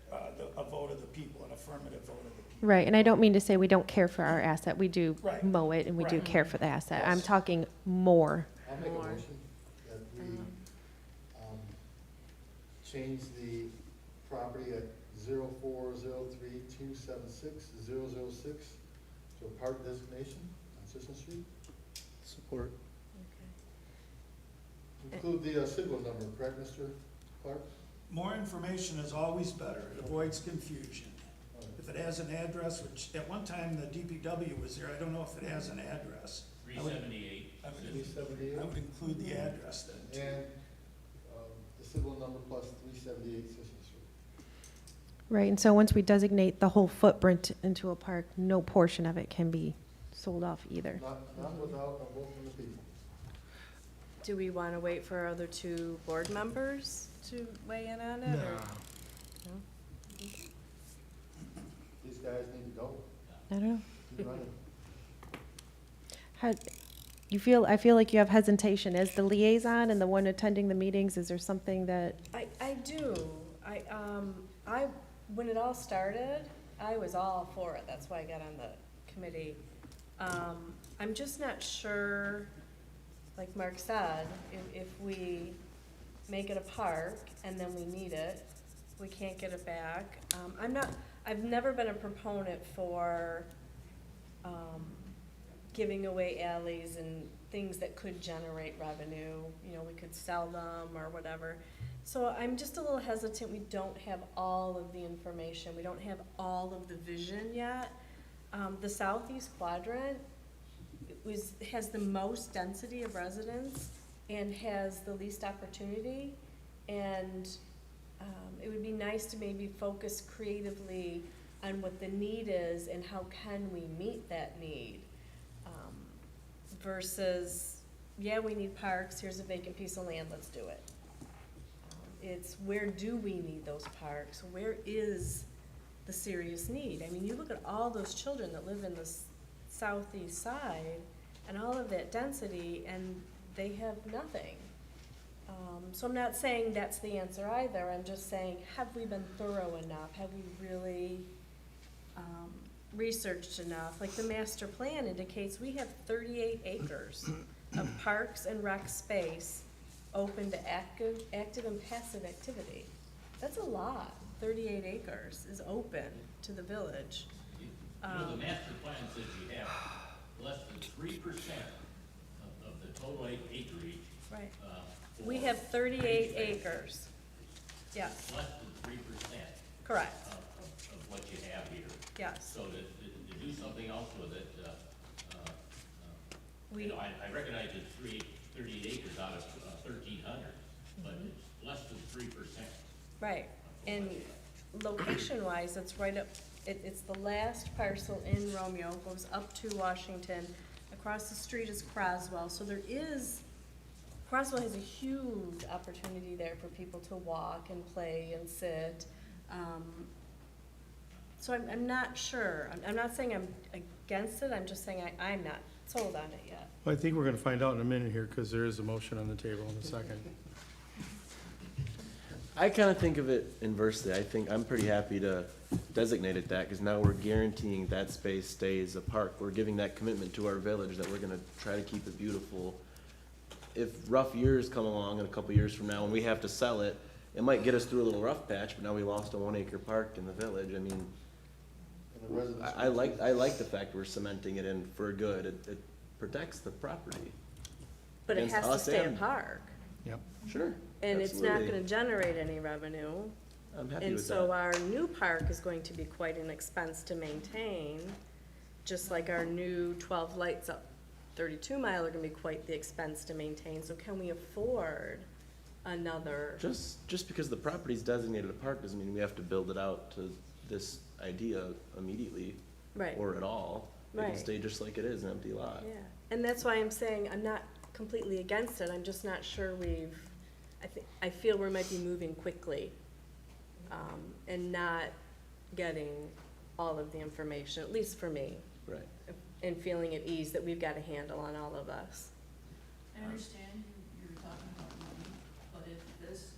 a vote of the people, an affirmative vote of the people.
Right, and I don't mean to say we don't care for our asset. We do
Right.
mow it and we do
Right.
care for the asset. I'm
Yes.
talking more.
I'll make a
More.
motion that we, change the property at 0403276006 to a park designation on Sisson Street.
Support.
Include the signal number, correct, Mr. Clark?
More information is always better, it avoids confusion. If it has an address, which at one time the DPW was there, I don't know if it has an address.
378.
I would
378.
include the address then too.
And the signal number plus 378 Sisson Street.
Right, and so once we designate the whole footprint into a park, no portion of it can be sold off either.
Not without a vote from the people.
Do we want to wait for our other two board members to weigh in on it? or- No?
These guys need to go.
I don't know.
Keep running.
I feel like you have hesitation. As the liaison and the one attending the meetings, is there something that,
I do. When it all started, I was all for it. That's why I got on the committee. I'm just not sure, like Mark said, if we make it a park and then we need it, we can't get it back. I've never been a proponent for, giving away alleys and things that could generate revenue. You know, we could sell them or whatever. So I'm just a little hesitant. We don't have all of the information. We don't have all of the vision yet. The southeast quadrant has the most density of residents and has the least opportunity. And it would be nice to maybe focus creatively on what the need is and how can we meet that need. Versus, yeah, we need parks, here's a vacant piece of land, let's do it. It's where do we need those parks? Where is the serious need? I mean, you look at all those children that live in the southeast side and all of that density, and they have nothing. So I'm not saying that's the answer either. I'm just saying, have we been thorough enough? Have we really researched enough? Like the master plan indicates, we have 38 acres of parks and rec space open to active and passive activity. That's a lot. 38 acres is open to the village.
You know, the master plan says you have less than 3% of the total acreage.
Right.
For
We have 38
green space.
acres. Yes,
Less than 3%
correct.
of what you have here.
Yes.
So to do something else with it,
We,
you know, I recognize it's 38 acres out of 1,300, but it's less than 3%.
right. And location-wise, it's right up, it's the last parcel in Romeo, goes up to Washington. Across the street is Croswell, so Croswell has a huge opportunity there for people to walk and play and sit. So I'm not sure. I'm not saying I'm against it, I'm just saying I'm not sold on it yet.
Well, I think we're gonna find out in a minute here, because there is a motion on the table in a second.
I kind of think of it inversely. I think I'm pretty happy to designate it that, because now we're guaranteeing that space stays a park. We're giving that commitment to our village that we're gonna try to keep it beautiful. If rough years come along in a couple years from now and we have to sell it, it might get us through a little rough patch, but now we lost a 1 acre park in the village. I mean,
And the residents.
I like the fact we're cementing it in for good. It protects the property.
But it
Against
has to
us
stay a
and-
park.
Yep.
Sure.
And it's not
absolutely.
gonna generate any revenue.
I'm happy
And
with
so
that.
our new park is going to be quite an expense to maintain, just like our new 12 lights up 32 Mile are gonna be quite the expense to maintain. So can we afford another?
Just because the property's designated a park doesn't mean we have to build it out to this idea immediately
Right,
or at all. It can
Right.
stay just like it is, an empty lot.
yeah. And that's why I'm saying I'm not completely against it. I'm just not sure I feel we might be moving quickly, and not getting all of the information, at least for me,
Right.
and feeling at ease that we've got a handle on all of us.
I understand you're talking about money, but if this,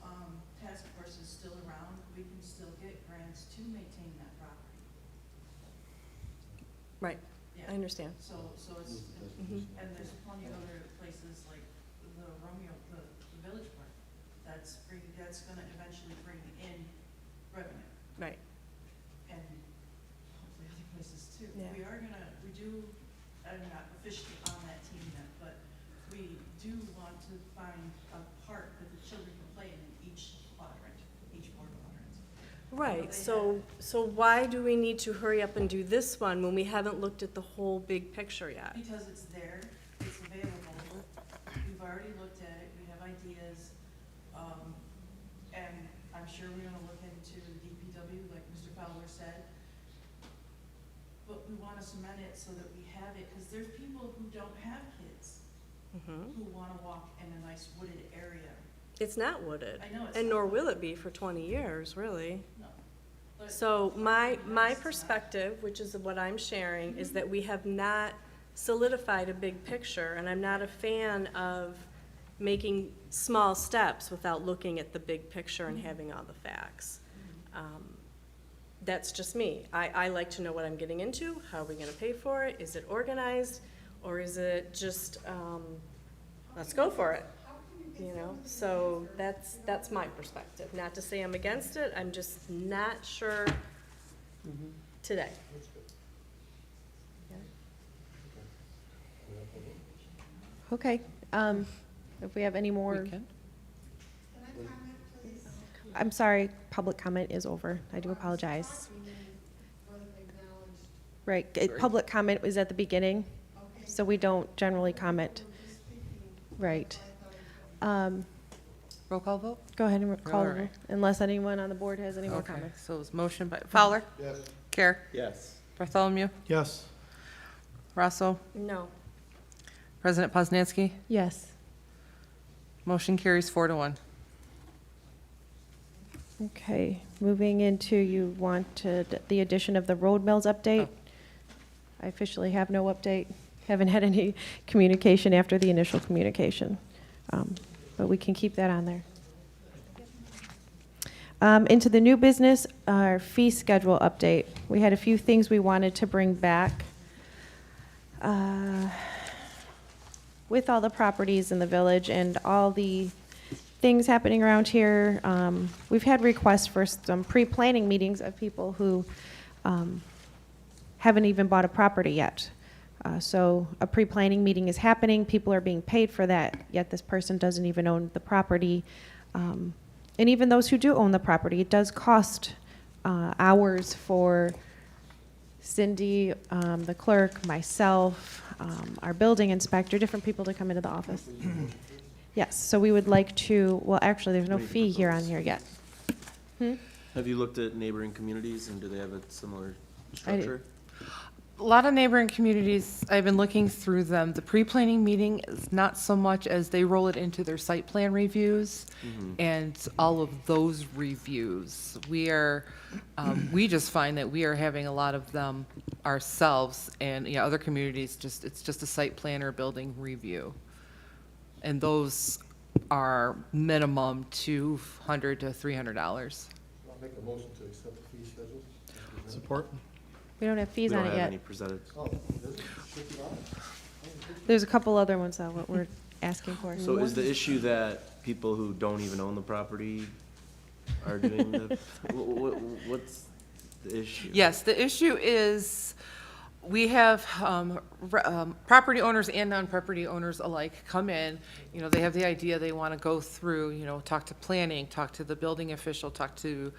task force is still around, we can still get grants to maintain that property.
Right,
Yeah.
I understand.
So it's,
Mhm.
and there's plenty of other places like the Romeo, the Village Park, that's gonna eventually bring in revenue,
Right,
and hopefully other places too.
Yeah.
I'm not officially on that team yet, but we do want to find a park that the children can play in each quadrant, each board quadrant.
right,
They
so why do we need to hurry up and do this one when we haven't looked at the whole big picture yet?
Because it's there, it's available, we've already looked at it, we have ideas, and I'm sure we're gonna look into DPW, like Mr. Fowler said. But we wanna cement it so that we have it, cause there's people who don't have kids,
Mhm.
who wanna walk in a nice wooded area.
It's not wooded,
I know it's
and
not
nor
wooded.
will it be for 20 years, really.
No. But
So my
it's not.
perspective, which is what I'm sharing, is that we have not solidified a big picture, and I'm not a fan of making small steps without looking at the big picture and having all the facts. That's just me. I like to know what I'm getting into, how are we gonna pay for it, is it organized, or is it just, let's go for it? You know, so that's my perspective. Not to say I'm against it, I'm just not sure today.
That's good.
Okay, if we have any more,
We can.
I'm sorry, public comment is over. I do apologize. Right, public comment is at the beginning, so we don't generally comment. Right.
Roll call vote?
Go ahead and call,
All right.
unless anyone on the board has any more
Okay,
comments.
so it was motion by Fowler,
Yes.
Care,
Yes.
Bartholomew,
Yes.
Rosso,
No.
President Poznanski.
Yes.
Motion carries 4-1.
Okay, moving into, you wanted the addition of the road mills update. I officially have no update. Haven't had any communication after the initial communication. But we can keep that on there. Into the new business, our fee schedule update. We had a few things we wanted to bring back. With all the properties in the village and all the things happening around here, we've had requests for some pre-planning meetings of people who haven't even bought a property yet. So a pre-planning meeting is happening, people are being paid for that, yet this person doesn't even own the property. And even those who do own the property, it does cost hours for Cindy, the clerk, myself, our building inspector, different people to come into the office. Yes, so we would like to, well, actually, there's no
What do you
fee here on
propose?
here yet. Hmm?
Have you looked at neighboring communities and do they have a similar
I did.
structure?
A lot of neighboring communities, I've been looking through them. The pre-planning meeting is not so much as they roll it into their site plan reviews and all of those reviews. We just find that we are having a lot of them ourselves, and, you know, other communities, it's just a site plan or building review. And those are minimum $200 to $300.
I'll make a motion to accept the fee schedule.
Support?
We don't have
We
fees
don't
on it
have
yet.
any presented.
Oh, there's $50?
There's a couple other ones, though, what we're asking for.
So is the issue that people who don't even own the property are doing the, what's the issue?
Yes, the issue is, we have property owners and non-property owners alike come in, you know, they have the idea, they want to go through, you know, talk to planning, talk to the building official, talk to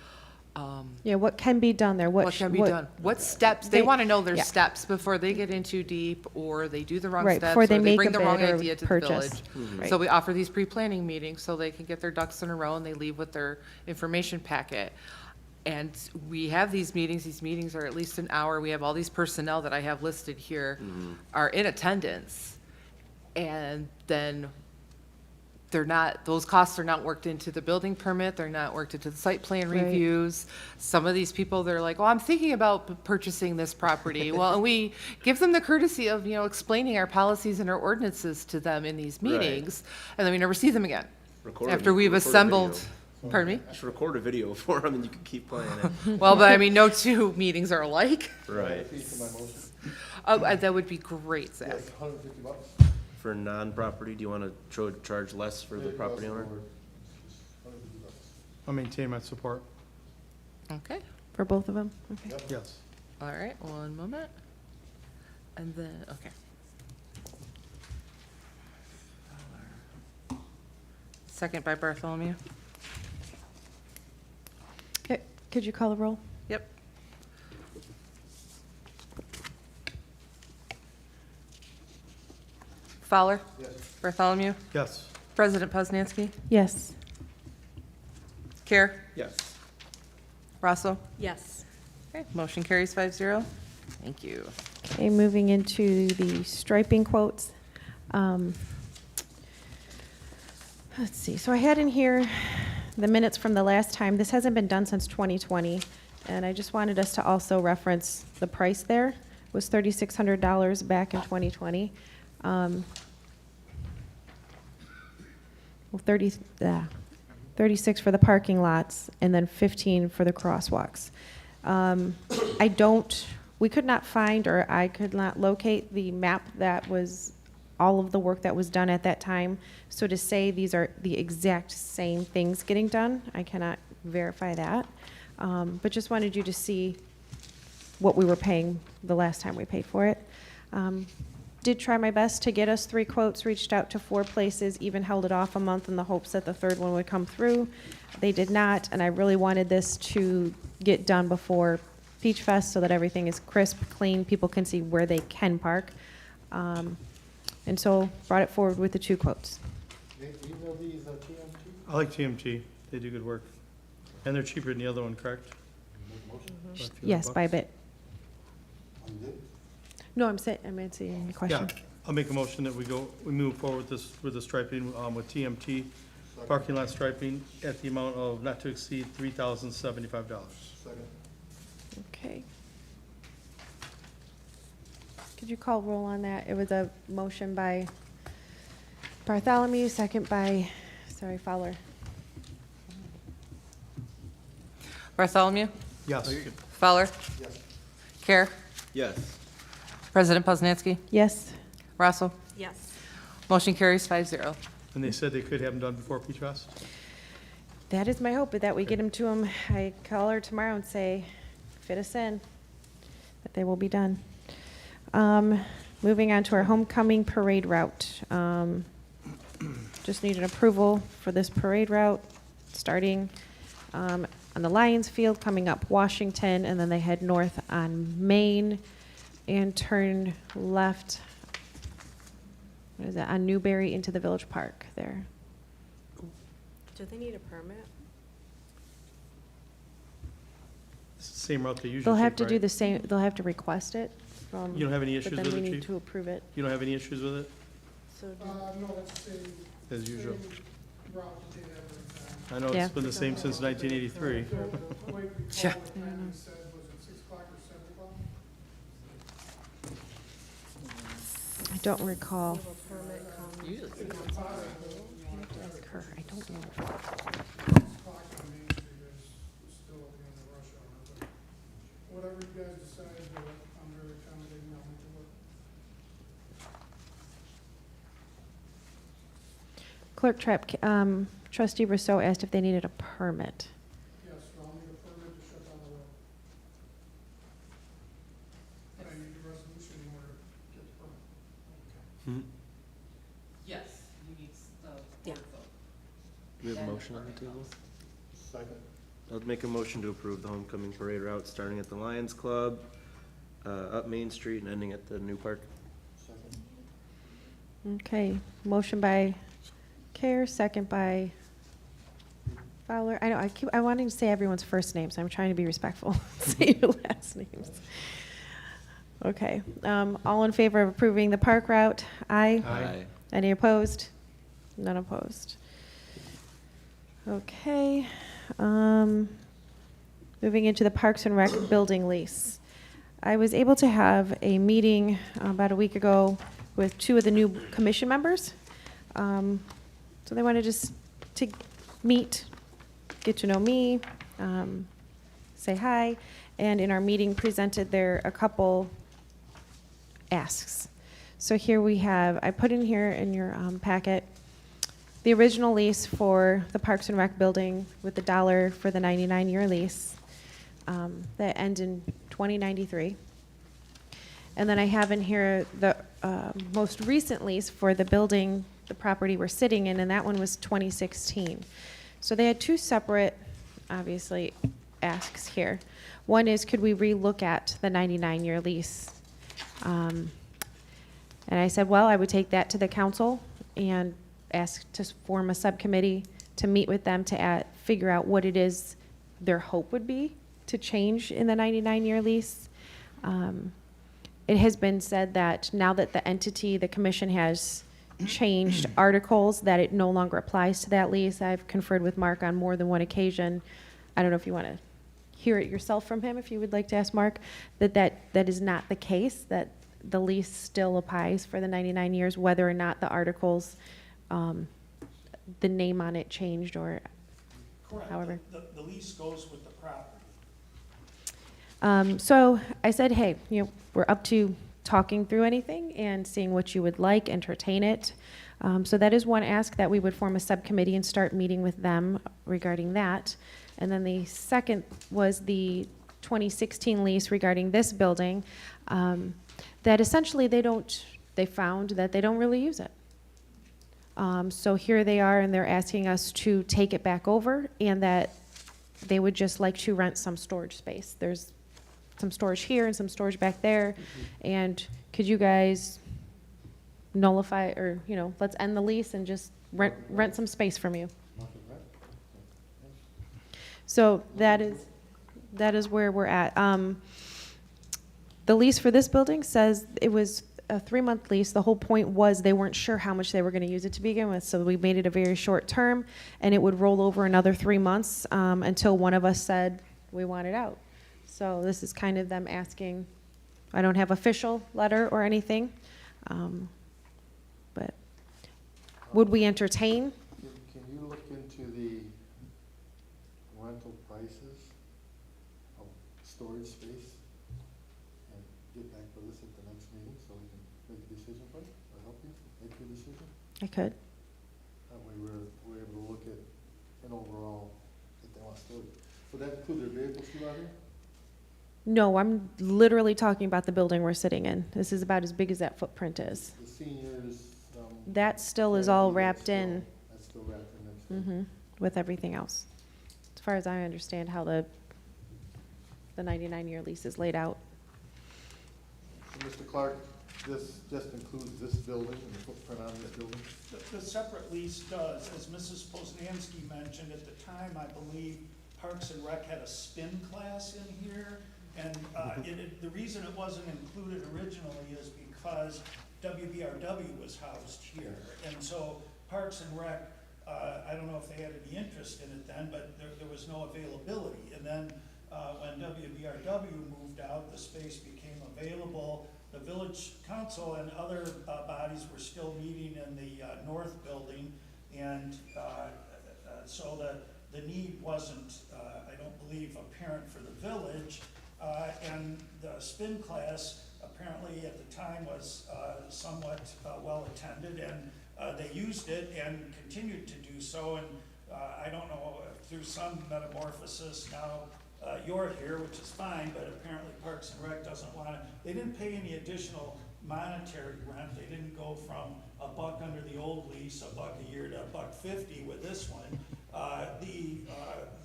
Yeah, what can be done there?
what can be done. What steps, they
they-
want to know their
yeah.
steps before they get in too deep, or they do the wrong
Right,
steps,
before
or
they
they
make
bring
a
the wrong
bid or
idea to the
purchase.
village.
Right.
So we offer these pre-planning meetings so they can get their ducks in a row and they leave with their information packet. And we have these meetings are at least an hour. We have all these personnel that I have listed here are in attendance. And then they're not, those costs are not worked into the building permit, they're not worked into the site plan
Right.
reviews. Some of these people, they're like, well, I'm thinking about purchasing this property. Well, and we give them the courtesy of, explaining our policies and our ordinances to them in these
Right.
meetings, and then we never see them again.
Record
After we've
record a
assembled,
video.
pardon me?
Just record a video for them and you can keep playing it.
Well, but I mean, no two meetings are alike.
Right.
Fee for my motion?
That would be great, Zach.
Yes, $150.
For non-property, do you want to charge less for the property owner?
$150.
I'll maintain my support.
Okay,
For both of them? Okay.
Yes.
all right, one moment. And then, okay. Second by Bartholomew.
Okay, could you call the roll?
Yep. Fowler?
Yes.
Bartholomew?
Yes.
President Poznanski?
Yes.
Care?
Yes.
Rosso?
Yes.
Okay, motion carries 5-0. Thank you.
Okay, moving into the striping quotes. Let's see, so I had in here the minutes from the last time. This hasn't been done since 2020, and I just wanted us to also reference the price there. It was $3,600 back in 2020. Well, 36 for the parking lots, and then 15 for the crosswalks. We could not find, or I could not locate the map that was all of the work that was done at that time. So to say these are the exact same things getting done, I cannot verify that. But just wanted you to see what we were paying the last time we paid for it. Did try my best to get us 3 quotes, reached out to 4 places, even held it off a month in the hopes that the third one would come through. They did not, and I really wanted this to get done before Peach Fest so that everything is crisp, clean, people can see where they can park. And so brought it forward with the 2 quotes.
Nate, do you know these TMT?
I like TMT. They do good work. And they're cheaper than the other one, correct?
Make a motion?
About a few
Yes, by a
bucks.
bit.
You did?
No, I'm answering your question.
Yeah, I'll make a motion that we move forward with the striping, with TMT, parking lot striping at the amount of not to exceed $3,075.
Second.
Okay. Could you call roll on that? It was a motion by Bartholomew, second by, Fowler.
Bartholomew?
Yes.
Fowler?
Yes.
Care?
Yes.
President Poznanski?
Yes.
Rosso?
Yes.
Motion carries 5-0.
And they said they could have them done before Peach Fest?
That is my hope, that we get them to them. I call her tomorrow and say, fit us in, that they will be done. Moving on to our homecoming parade route. Just need an approval for this parade route, starting on the Lions Field, coming up Washington, and then they head north on Main and turn left, what is that, on Newberry into the Village Park there.
Do they need a permit?
It's the same route they usually take,
They'll have to
right?
do the same, they'll have to request it from.
You don't have any issues
But
with
then
it,
we need
Chief?
to approve it.
You don't have any issues with it,
So
No, it's the same,
as usual?
route to take every time.
I know
Yeah.
it's been the same since 1983.
The way we call
Yeah.
it, the time you said, was it 6 o'clock or 7 o'clock?
I don't recall.
will permit come?
Usually.
I have to ask her. I don't know.
6 o'clock on Main Street is still at the end of rush hour, but whatever you guys decide, I'm very accommodating, I'll make it work.
Clerk Trapp, trustee Rousseau asked if they needed a permit.
Yes, I'll need a permit to shut down the road. But I need a resolution in order to get the permit.
Yes, you need the
Yeah.
board vote.
Do we have a motion on the table?
Second.
I'll make a motion to approve the homecoming parade route, starting at the Lions Club, up Main Street and ending at the new park.
Second.
Okay, motion by Care, second by Fowler. I know, I wanted to say everyone's first name, so I'm trying to be respectful. Say your last names. Okay, all in favor of approving the park route? Aye.
Aye.
Any opposed? None opposed. Okay, moving into the Parks and Rec building lease. I was able to have a meeting about a week ago with 2 of the new commission members. So they wanted just to meet, get to know me, say hi, and in our meeting presented a couple asks. So here we have, I put in here in your packet, the original lease for the Parks and Rec building with the $1 for the 99-year lease that ends in 2093. And then I have in here the most recent lease for the building, the property we're sitting in, and that one was 2016. So they had 2 separate, obviously, asks here. One is, could we relook at the 99-year lease? And I said, well, I would take that to the council and ask to form a subcommittee to meet with them to figure out what it is their hope would be to change in the 99-year lease. It has been said that now that the entity, the commission, has changed articles, that it no longer applies to that lease. I've conferred with Mark on more than one occasion. I don't know if you want to hear it yourself from him, if you would like to ask Mark, that is not the case, that the lease still applies for the 99 years, whether or not the articles, the name on it changed or
Correct.
however.
The lease goes with the property.
So I said, hey, we're up to talking through anything and seeing what you would like, entertain it. So that is one ask, that we would form a subcommittee and start meeting with them regarding that. And then the second was the 2016 lease regarding this building, that essentially they found that they don't really use it. So here they are, and they're asking us to take it back over, and that they would just like to rent some storage space. There's some storage here and some storage back there. And could you guys nullify, or, let's end the lease and just rent some space from you? So that is where we're at. The lease for this building says it was a 3-month lease. The whole point was they weren't sure how much they were going to use it to begin with, so we made it a very short term, and it would roll over another 3 months until one of us said we want it out. So this is kind of them asking. I don't have official letter or anything, but would we entertain?
Can you look into the rental prices of storage space and get back with us at the next meeting so we can make a decision for you, or help you make your decision?
I could.
That way we're able to look at an overall, if they want storage. Would that include their vehicles too out here?
No, I'm literally talking about the building we're sitting in. This is about as big as that footprint is.
The seniors,
That still is all wrapped in.
That's still wrapped in everything.
With everything else. As far as I understand how the 99-year lease is laid out.
So, Mr. Clark, this just includes this building and the footprint on this building?
The separate lease does, as Mrs. Poznanski mentioned, at the time, I believe Parks and Rec had a spin class in here. And the reason it wasn't included originally is because WBRW was housed here. And so Parks and Rec, I don't know if they had any interest in it then, but there was no availability. And then when WBRW moved out, the space became available. The village council and other bodies were still meeting in the north building. And so the need wasn't, I don't believe, apparent for the village. And the spin class apparently at the time was somewhat well attended, and they used it and continued to do so. And I don't know, through some metamorphosis now you're here, which is fine, but apparently Parks and Rec doesn't want it. They didn't pay any additional monetary rent. They didn't go from $1 under the old lease, $1 a year, to $1.50 with this one.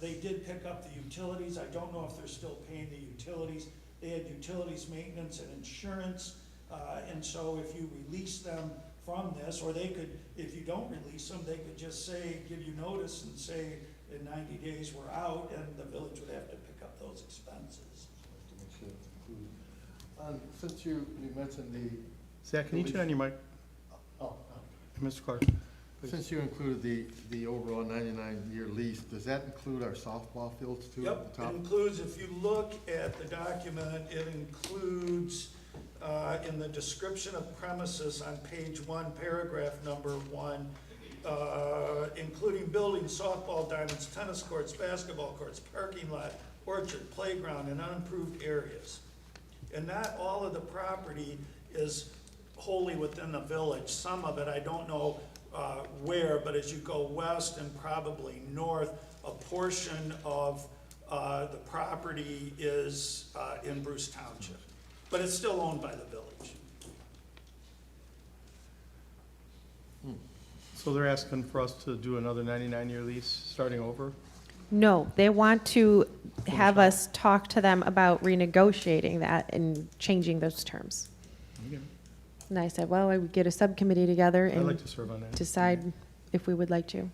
they did pick up the utilities. I don't know if they're still paying the utilities. They had utilities, maintenance, and insurance. And so if you release them from this, or they could, if you don't release them, they could just say, give you notice and say, in 90 days, we're out, and the village would have to pick up those expenses.
To make sure it's included. Since you mentioned the,
Zach, can you turn on your mic?
oh,
Mr. Clark?
since you included the overall 99-year lease, does that include our softball fields too?
Yep,
at the
it
top?
includes, if you look at the document, it includes, in the description of premises on page 1, paragraph number 1, including buildings, softball diamonds, tennis courts, basketball courts, parking lot, orchard, playground, and unimproved areas. And not all of the property is wholly within the village. Some of it, I don't know where, but as you go west and probably north, a portion of the property is in Bruce Township. But it's still owned by the village.
So they're asking for us to do another 99-year lease, starting over?
No, they want to have us talk to them about renegotiating that and changing those terms.
Okay.
And I said, well, I would get a subcommittee together
I'd like
and
to serve on that.
decide if we would like to.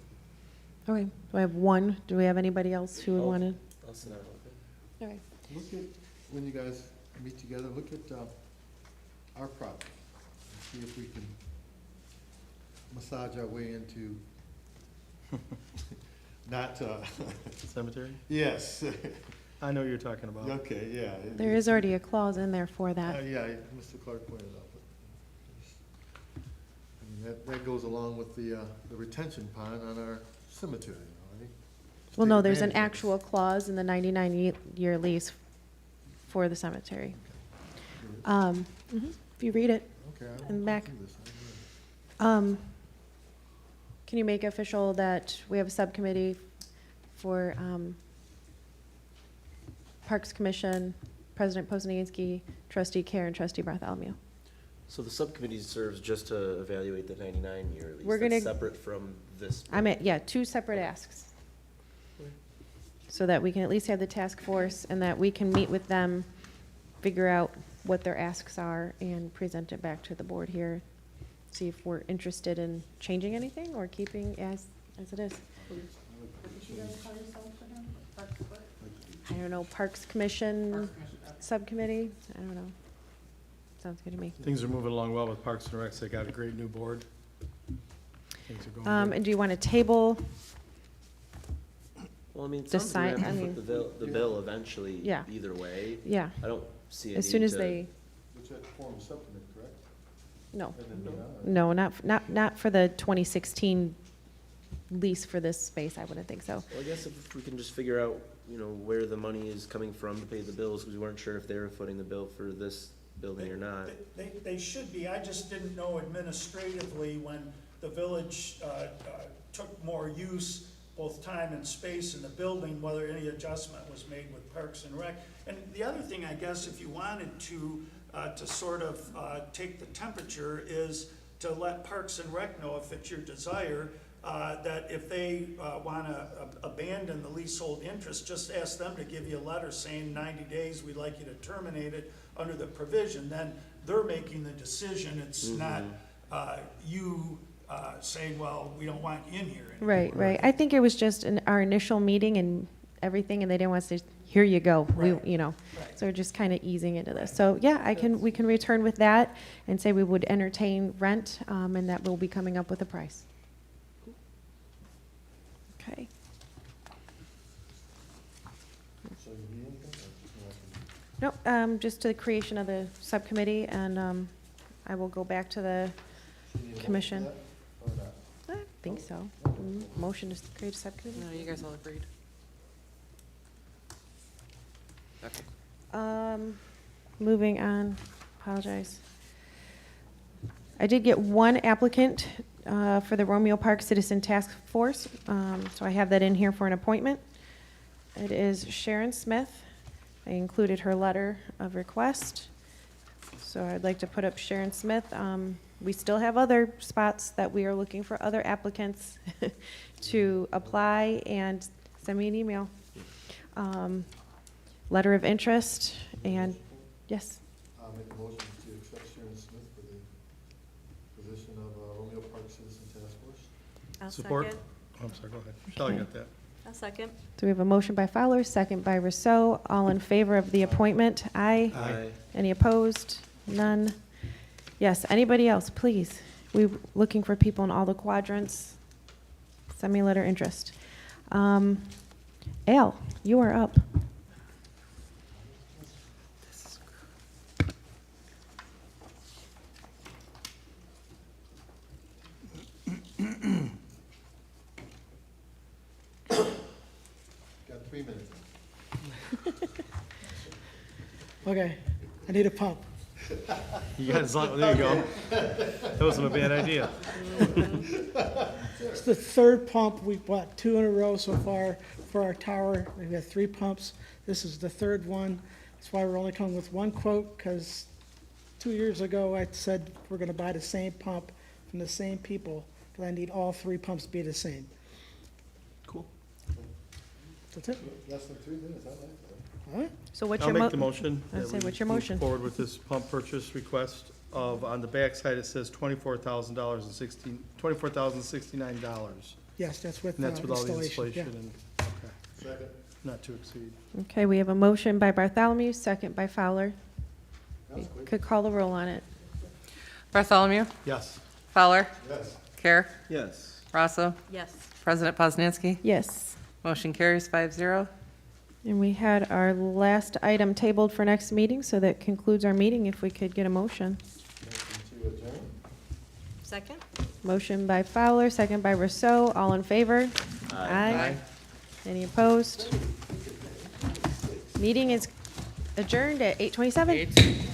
Okay, so I have one. Do we have anybody else who would want to?
I'll sit down with it.
Okay.
Look at, when you guys meet together, look at our property, and see if we can massage our way into, not,
Cemetery?
yes,
I know what you're talking about.
okay, yeah.
There is already a clause in there for that.
Yeah, Mr. Clark pointed out. But, I mean, that goes along with the retention pond on our cemetery, right?
Well,
Take
no, there's an
advantage of
actual clause in the 99-year lease for the cemetery. Mhm, If you read it.
this. Okay, I
and
won't
back.
do this. I will.
Can you make official that we have a subcommittee for Parks Commission, President Posnanski, Trustee Care, and Trustee Bartholomew?
So the subcommittee serves just to evaluate the 99-year lease?
We're
That's
gonna-
separate from this?
I'm at, yeah, two separate asks. So that we can at least have the task force and that we can meet with them, figure out what their asks are, and present it back to the board here. See if we're interested in changing anything or keeping as it is. I don't know, Parks Commission Subcommittee? I don't know. Sounds good to me.
Things are moving along well with Parks and Recs. They got a great new board. Things are going good.
And do you want to table?
Well, I mean, some
Decide-
have
I
to
mean-
put the bill eventually,
Yeah.
either way.
Yeah,
I don't see a
as
need
soon as
to-
they,
Which had to form a subcommittee, correct?
no.
And then,
No, not for the 2016 lease for this space, I wouldn't think so.
Well, I guess if we can just figure out, where the money is coming from to pay the bills, because we weren't sure if they were footing the bill for this building or not.
They should be. I just didn't know administratively when the village took more use, both time and space in the building, whether any adjustment was made with Parks and Rec. And the other thing, I guess, if you wanted to sort of take the temperature, is to let Parks and Rec know, if it's your desire, that if they want to abandon the leasehold interest, just ask them to give you a letter saying 90 days, we'd like you to terminate it under the provision. Then they're making the decision. It's not you saying, well, we don't want you in here anymore.
Right. I think it was just our initial meeting and everything, and they didn't want us to, here you go,
Right.
So
Right.
we're just kind of easing into this. So, yeah, we can return with that and say we would entertain rent, and that we'll be coming up with a price. Okay.
So you need anything? Or just want to-
Nope, just to the creation of the subcommittee, and I will go back to the,
you need a motion for
Commission.
that, or not?
I think so. Motion to create a subcommittee?
No, you guys all agreed. Okay.
Moving on, apologize. I did get one applicant for the Romeo Park Citizen Task Force, so I have that in here for an appointment. It is Sharon Smith. I included her letter of request. So I'd like to put up Sharon Smith. We still have other spots that we are looking for other applicants to apply, and send me an email. Letter of interest, and, yes,
I'll make a motion to accept Sharon Smith for the position of Romeo Park Citizen Task Force.
I'll
Support?
second.
Oh, I'm sorry, go ahead. Shelley got that.
I'll second.
so we have a motion by Fowler, second by Rousseau. All in favor of the appointment? Aye.
Aye.
Any opposed? None. Yes, anybody else, please? We're looking for people in all the quadrants. Send me a letter of interest. Al, you are up.
Got 3 minutes.
Okay, I need a pump.
You got, there you go. That wasn't a bad idea.
It's the third pump. We bought 2 in a row so far for our tower. We've got 3 pumps. This is the third one. That's why we're only coming with 1 quote, because 2 years ago I said we're gonna buy the same pump from the same people, because I need all 3 pumps to be the same.
Cool.
That's it.
Less than 3 minutes, I like that.
All right?
So what's
I'll
your
make the motion.
I'll
that
say,
we
what's your
move
motion?
Forward with this pump purchase request of, on the backside, it says $24,000 and $24,069.
Yes, that's with
And that's with all the
installation. Yeah.
installation and, okay,
Second.
not to exceed.
Okay, we have a motion by Bartholomew, second by Fowler.
That was quick.
Could call the roll on it.
Bartholomew,
Yes.
Fowler,
Yes.
Care,
Yes.
Rosso,
Yes.
President Poznanski.
Yes.
Motion carries 5-0.
And we had our last item tabled for next meeting, so that concludes our meeting. If we could get a motion.
Motion to adjourn.
Second?
Motion by Fowler, second by Rousseau. All in favor? Aye. Any opposed? Meeting is adjourned at 8:27.